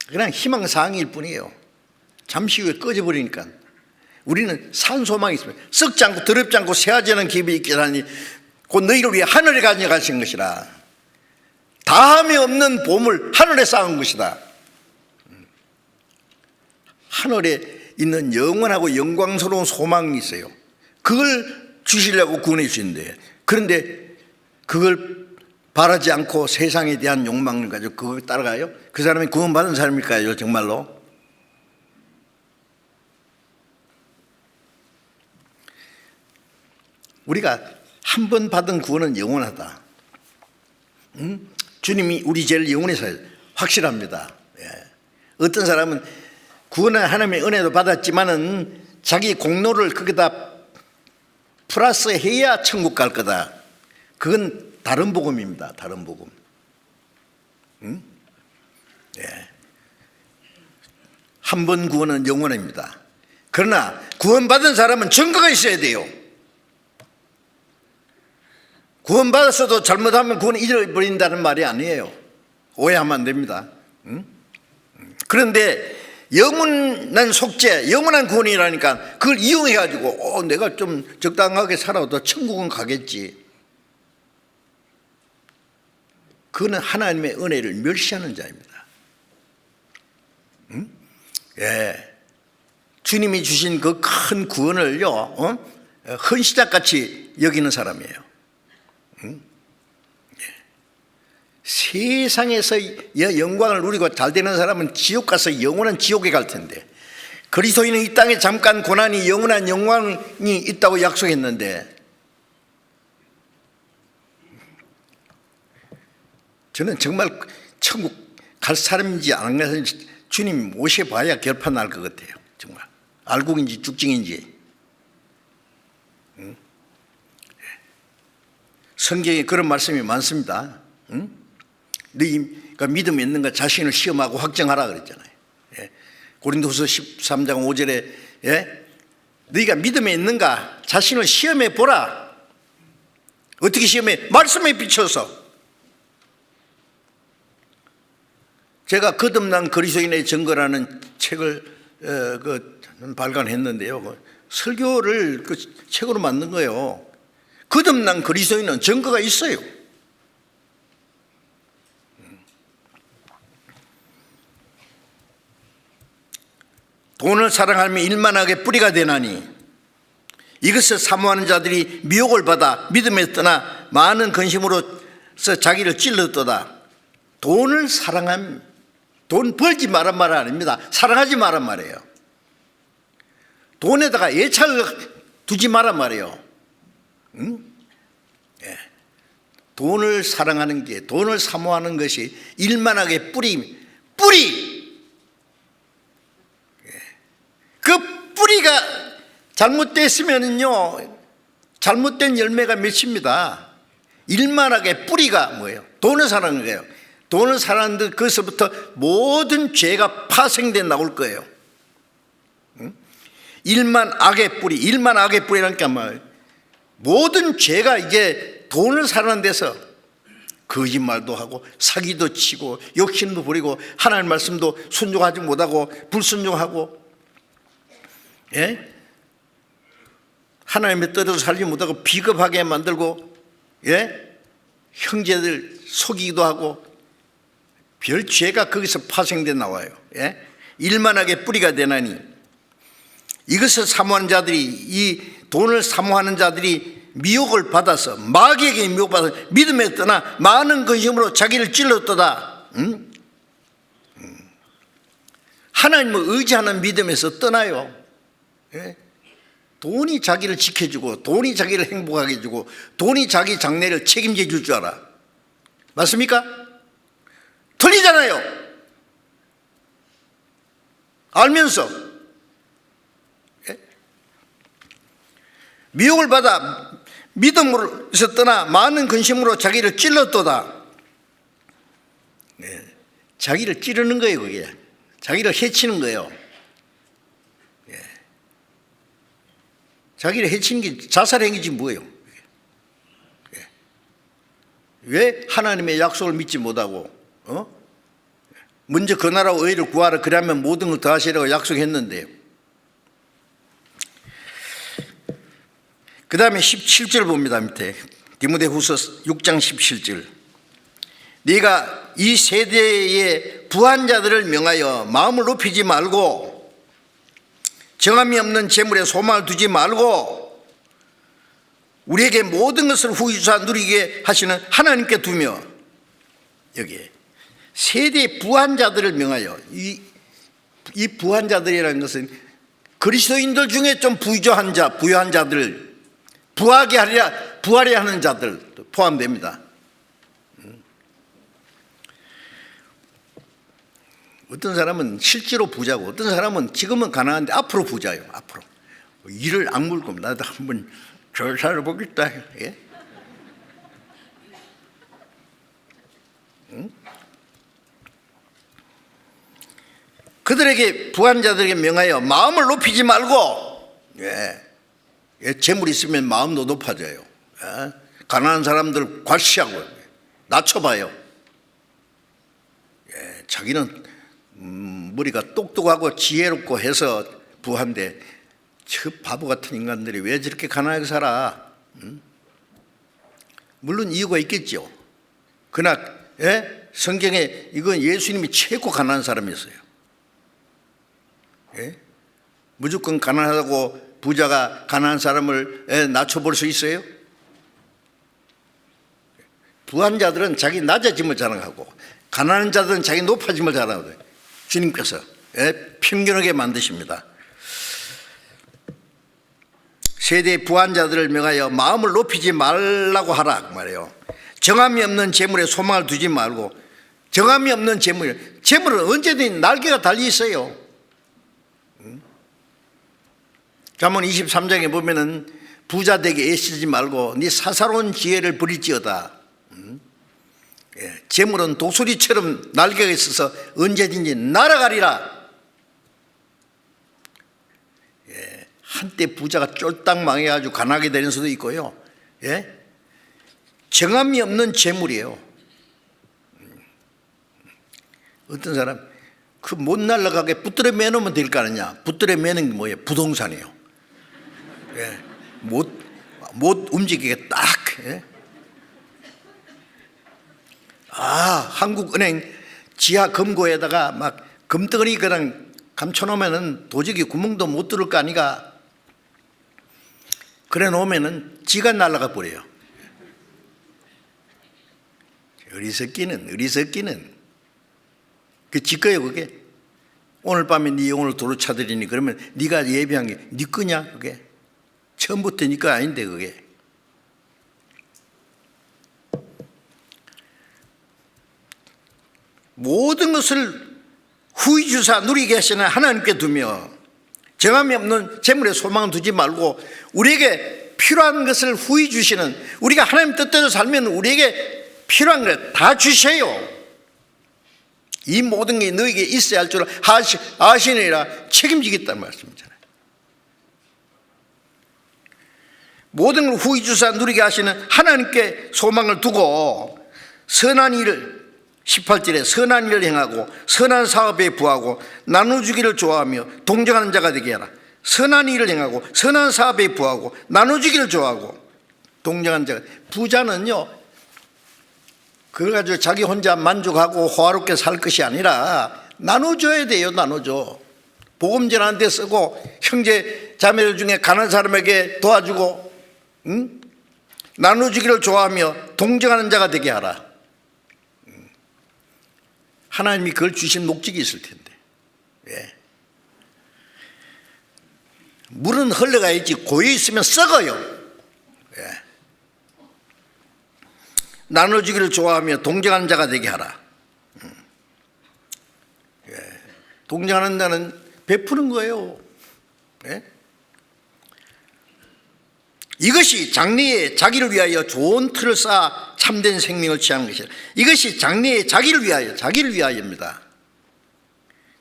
그냥 희망사항일 뿐이에요. 잠시 후에 꺼져버리니까. 우리는 산 소망이 있습니다. 썩지 않고 더럽지 않고 쇠하지 않은 기업이 있게 하니 곧 너희를 위해 하늘에 간직하신 것이라. 다함이 없는 보물 하늘에 쌓은 것이다. 하늘에 있는 영원하고 영광스러운 소망이 있어요. 그걸 주시려고 구원해 주시는데, 그런데 그걸 바라지 않고 세상에 대한 욕망을 가지고 그걸 따라가요? 그 사람이 구원받은 사람일까요? 정말로? 우리가 한 번 받은 구원은 영원하다. 주님이 우리 죄를 영원히 사요. 확실합니다. 예. 어떤 사람은 구원은 하나님의 은혜도 받았지만은 자기 공로를 거기다 플러스 해야 천국 갈 거다. 그건 다른 복음입니다. 다른 복음. 예. 한 번 구원은 영원합니다. 그러나 구원받은 사람은 증거가 있어야 돼요. 구원받았어도 잘못하면 구원 잊어버린다는 말이 아니에요. 오해하면 안 됩니다. 그런데 영원한 속죄, 영원한 구원이라니까 그걸 이용해가지고 내가 좀 적당하게 살아도 천국은 가겠지. 그거는 하나님의 은혜를 멸시하는 자입니다. 예. 주님이 주신 그 큰 구원을요, 헌시작같이 여기는 사람이에요. 세상에서 영광을 누리고 잘 되는 사람은 지옥 가서 영원한 지옥에 갈 텐데, 그리스도인은 이 땅에 잠깐 고난이 영원한 영광이 있다고 약속했는데, 저는 정말 천국 갈 사람인지 안 갈 사람인지 주님 모셔봐야 결판 날 것 같아요. 정말 알곡인지 죽증인지. 성경에 그런 말씀이 많습니다. 너희가 믿음이 있는가 자신을 시험하고 확정하라 그랬잖아요. 고린도후서 13장 5절에 너희가 믿음이 있는가 자신을 시험해 보라. 어떻게 시험해? 말씀에 비춰서. 제가 거듭난 그리스도인의 증거라는 책을 발간했는데요. 설교를 그 책으로 만든 거예요. 거듭난 그리스도인은 증거가 있어요. 돈을 사랑하면 일만하게 뿌리가 되나니 이것을 사모하는 자들이 미혹을 받아 믿음에 떠나 많은 근심으로서 자기를 찔렀도다. 돈을 사랑하면 돈 벌지 말란 말 아닙니다. 사랑하지 말란 말이에요. 돈에다가 애착을 두지 말란 말이에요. 예. 돈을 사랑하는 게, 돈을 사모하는 것이 일만하게 뿌리. 예. 잘못됐으면은요, 잘못된 열매가 맺힙니다. 일만하게 뿌리가 뭐예요? 돈을 사랑하는 거예요. 돈을 사랑하는데 거기서부터 모든 죄가 파생돼 나올 거예요. 일만 악의 뿌리, 일만 악의 뿌리라니까 말, 모든 죄가 이제 돈을 사랑하는 데서 거짓말도 하고 사기도 치고 욕심도 부리고 하나님 말씀도 순종하지 못하고 불순종하고, 예? 하나님의 뜻대로 살지 못하고 비겁하게 만들고, 예? 형제들 속이기도 하고, 별 죄가 거기서 파생돼 나와요. 예? 일만하게 뿌리가 되나니, 이것을 사모하는 자들이, 이 돈을 사모하는 자들이 미혹을 받아서, 마귀에게 미혹받아서 믿음에 떠나 많은 근심으로 자기를 찔렀도다. 하나님을 의지하는 믿음에서 떠나요. 예? 돈이 자기를 지켜주고, 돈이 자기를 행복하게 해주고, 돈이 자기 장래를 책임져 줄 줄 알아. 맞습니까? 틀리잖아요. 알면서. 예? 미혹을 받아 믿음으로서 떠나 많은 근심으로 자기를 찔렀도다. 예. 자기를 찌르는 거예요. 그게 자기를 해치는 거예요. 예. 자기를 해치는 게 자살행위지 뭐예요. 예. 왜 하나님의 약속을 믿지 못하고, 먼저 그 나라와 의를 구하라, 그러면 모든 걸 더하시라고 약속했는데요. 그 다음에 17절 봅니다. 밑에 디모데후서 6장 17절. 네가 이 세대의 부한 자들을 명하여 마음을 높이지 말고 정함이 없는 재물에 소망을 두지 말고 우리에게 모든 것을 후유사 누리게 하시는 하나님께 두며, 여기에 세대의 부한 자들을 명하여, 이 부한 자들이라는 것은 그리스도인들 중에 좀 부유한 자들, 부하게 하는 자들 포함됩니다. 어떤 사람은 실제로 부자고, 어떤 사람은 지금은 가난한데 앞으로 부자예요. 앞으로 이를 악물고 나도 한번 잘 살아보겠다. 예? 그들에게, 부한 자들에게 명하여 마음을 높이지 말고, 예, 재물이 있으면 마음도 높아져요. 예? 가난한 사람들 과시하고 낮춰봐요. 예, 자기는 머리가 똑똑하고 지혜롭고 해서 부한데, 저 바보 같은 인간들이 왜 저렇게 가난하게 살아? 물론 이유가 있겠죠. 그러나, 예? 성경에 이건 예수님이 최고 가난한 사람이었어요. 예? 무조건 가난하다고 부자가 가난한 사람을 낮춰볼 수 있어요? 부한 자들은 자기 낮아짐을 자랑하고 가난한 자들은 자기 높아짐을 자랑하고, 주님께서 평균하게 만드십니다. 세대의 부한 자들을 명하여 마음을 높이지 말라고 하라 말이에요. 정함이 없는 재물에 소망을 두지 말고, 정함이 없는 재물은 언제든 날개가 달려 있어요. 잠언 23장에 보면은 부자 되게 애쓰지 말고 네 사사로운 지혜를 부릴지어다. 재물은 독수리처럼 날개가 있어서 언제든지 날아가리라. 한때 부자가 쫄딱 망해가지고 가난하게 되는 수도 있고요. 정함이 없는 재물이에요. 어떤 사람 그 못 날아가게 붙들어 매놓으면 될 거 아니냐. 붙들어 매는 게 뭐예요? 부동산이에요. 못 움직이게 딱. 한국은행 지하 금고에다가 막 금덩어리 그냥 감춰놓으면은 도저히 구멍도 못 뚫을 거 아니가. 그래 놓으면은 지가 날아가 버려요. 어리석기는 그 지 거예요. 그게 오늘 밤에 네 영혼을 도로 차들이니, 그러면 네가 예비한 게 네 거냐? 그게 처음부터 네 거 아닌데. 그게 모든 것을 후히 주사 누리게 하시는 하나님께 두며 정함이 없는 재물에 소망을 두지 말고 우리에게 필요한 것을 후히 주시는, 우리가 하나님 뜻대로 살면 우리에게 필요한 것 다 주세요. 이 모든 게 너에게 있어야 할 줄 아시느니라 책임지겠다는 말씀이잖아요. 모든 걸 후히 주사 누리게 하시는 하나님께 소망을 두고 선한 일을, 18절에 선한 일을 행하고 선한 사업에 부하고 나눠주기를 좋아하며 동정하는 자가 되게 하라. 선한 일을 행하고 선한 사업에 부하고 나눠주기를 좋아하고 동정하는 자가. 부자는요, 그걸 가지고 자기 혼자 만족하고 호화롭게 살 것이 아니라 나눠줘야 돼요. 나눠줘. 복음 전하는 데 쓰고 형제 자매들 중에 가난한 사람에게 도와주고, 나눠주기를 좋아하며 동정하는 자가 되게 하라. 하나님이 그걸 주신 목적이 있을 텐데. 예. 물은 흘러가야지 고여 있으면 썩어요. 예. 나눠주기를 좋아하며 동정하는 자가 되게 하라. 예. 동정하는 자는 베푸는 거예요. 예? 이것이 장래에 자기를 위하여 좋은 틀을 쌓아 참된 생명을 취하는 것이라. 이것이 장래에 자기를 위하여입니다.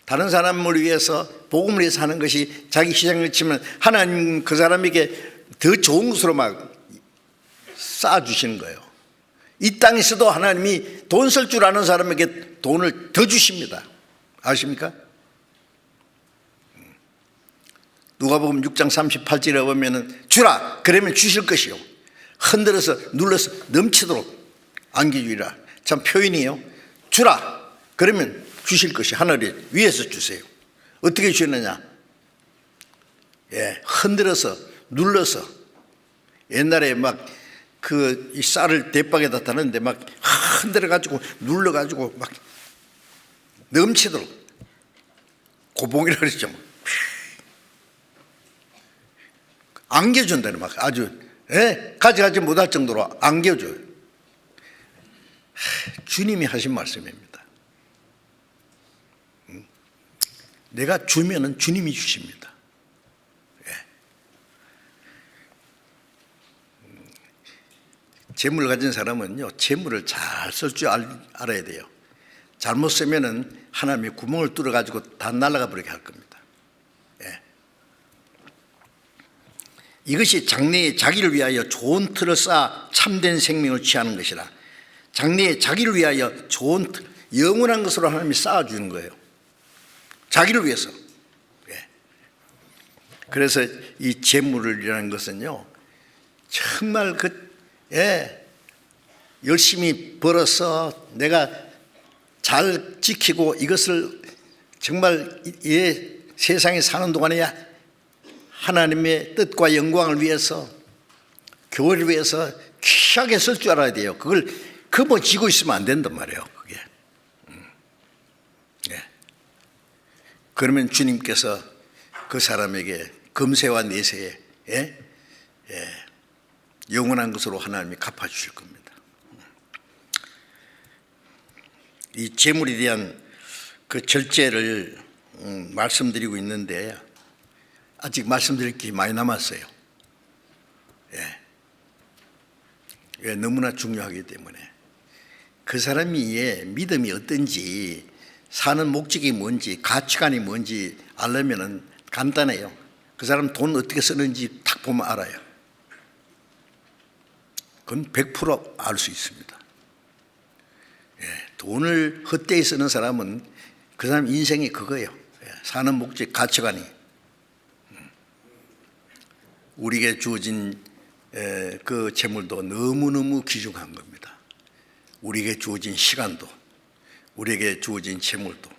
다른 사람을 위해서 복음을 위해서 하는 것이 자기 희생을 치면 하나님 그 사람에게 더 좋은 것으로 막 쌓아주시는 거예요. 이 땅에서도 하나님이 돈 쓸 줄 아는 사람에게 돈을 더 주십니다. 아십니까? 누가복음 6장 38절에 보면은 주라 그러면 주실 것이요 흔들어서 눌러서 넘치도록 안겨주리라. 참 표현이에요. 주라 그러면 주실 것이 하늘 위에서 주세요. 어떻게 주셨느냐? 예, 흔들어서 눌러서. 옛날에 막 그 이 쌀을 대박에다 다는데 막 흔들어 가지고 눌러 가지고 막 넘치도록 고봉이라 그랬죠. 안겨준다는 막 아주, 예, 가져가지 못할 정도로 안겨줘요. 주님이 하신 말씀입니다. 내가 주면은 주님이 주십니다. 예. 재물 가진 사람은요, 재물을 잘 쓸 줄 알아야 돼요. 잘못 쓰면은 하나님이 구멍을 뚫어 가지고 다 날아가 버리게 할 겁니다. 이것이 장래에 자기를 위하여 좋은 틀을 쌓아 참된 생명을 취하는 것이라. 장래에 자기를 위하여 좋은 틀, 영원한 것으로 하나님이 쌓아주는 거예요. 자기를 위해서. 예. 그래서 이 재물이라는 것은요, 정말 열심히 벌어서 내가 잘 지키고 이것을 정말 세상에 사는 동안에 하나님의 뜻과 영광을 위해서, 교회를 위해서 귀하게 쓸 줄 알아야 돼요. 그걸 쥐고 있으면 안 된단 말이에요. 그게. 예. 그러면 주님께서 그 사람에게 금세와 내세에 영원한 것으로 하나님이 갚아주실 겁니다. 이 재물에 대한 그 절제를 말씀드리고 있는데 아직 말씀드릴 게 많이 남았어요. 예. 너무나 중요하기 때문에 그 사람이 믿음이 어떤지, 사는 목적이 뭔지, 가치관이 뭔지 알려면 간단해요. 그 사람 돈 어떻게 쓰는지 딱 보면 알아요. 그건 100% 알 수 있습니다. 예. 돈을 헛되이 쓰는 사람은 그 사람 인생이 그거예요. 예. 사는 목적, 가치관이. 우리에게 주어진 그 재물도 너무너무 귀중한 겁니다. 우리에게 주어진 시간도, 우리에게 주어진 재물도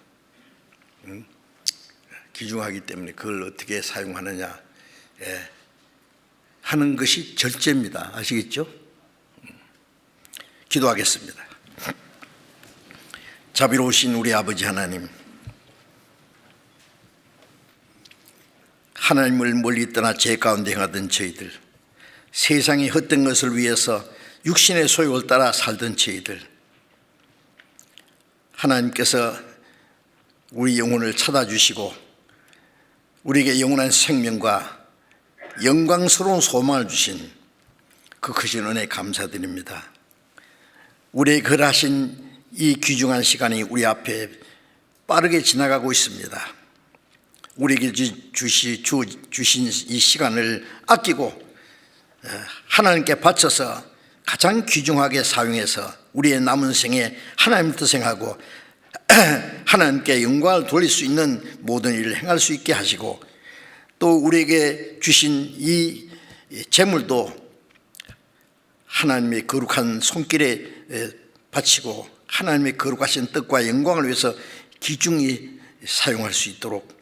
귀중하기 때문에 그걸 어떻게 사용하느냐 하는 것이 절제입니다. 아시겠죠? 기도하겠습니다. 자비로우신 우리 아버지 하나님, 하나님을 멀리 떠나 죄 가운데 행하던 저희들, 세상의 헛된 것을 위해서 육신의 소욕을 따라 살던 저희들, 하나님께서 우리 영혼을 찾아주시고 우리에게 영원한 생명과 영광스러운 소망을 주신 그 크신 은혜에 감사드립니다. 우리의 그러하신 이 귀중한 시간이 우리 앞에 빠르게 지나가고 있습니다. 우리에게 주신 이 시간을 아끼고 하나님께 바쳐서 가장 귀중하게 사용해서 우리의 남은 생에 하나님을 뜻행하고 하나님께 영광을 돌릴 수 있는 모든 일을 행할 수 있게 하시고, 또 우리에게 주신 이 재물도 하나님의 거룩한 손길에 바치고 하나님의 거룩하신 뜻과 영광을 위해서 귀중히 사용할 수 있도록,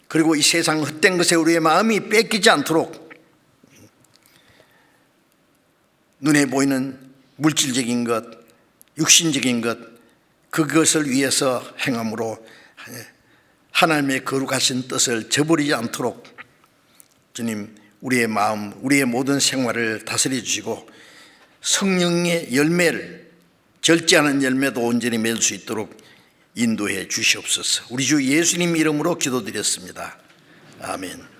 그리고 이 세상 헛된 것에 우리의 마음이 뺏기지 않도록 눈에 보이는 물질적인 것, 육신적인 것, 그것을 위해서 행함으로 하나님의 거룩하신 뜻을 저버리지 않도록 주님, 우리의 마음, 우리의 모든 생활을 다스려 주시고 성령의 열매를, 절제 않은 열매도 온전히 맺을 수 있도록 인도해 주시옵소서. 우리 주 예수님 이름으로 기도드렸습니다. 아멘.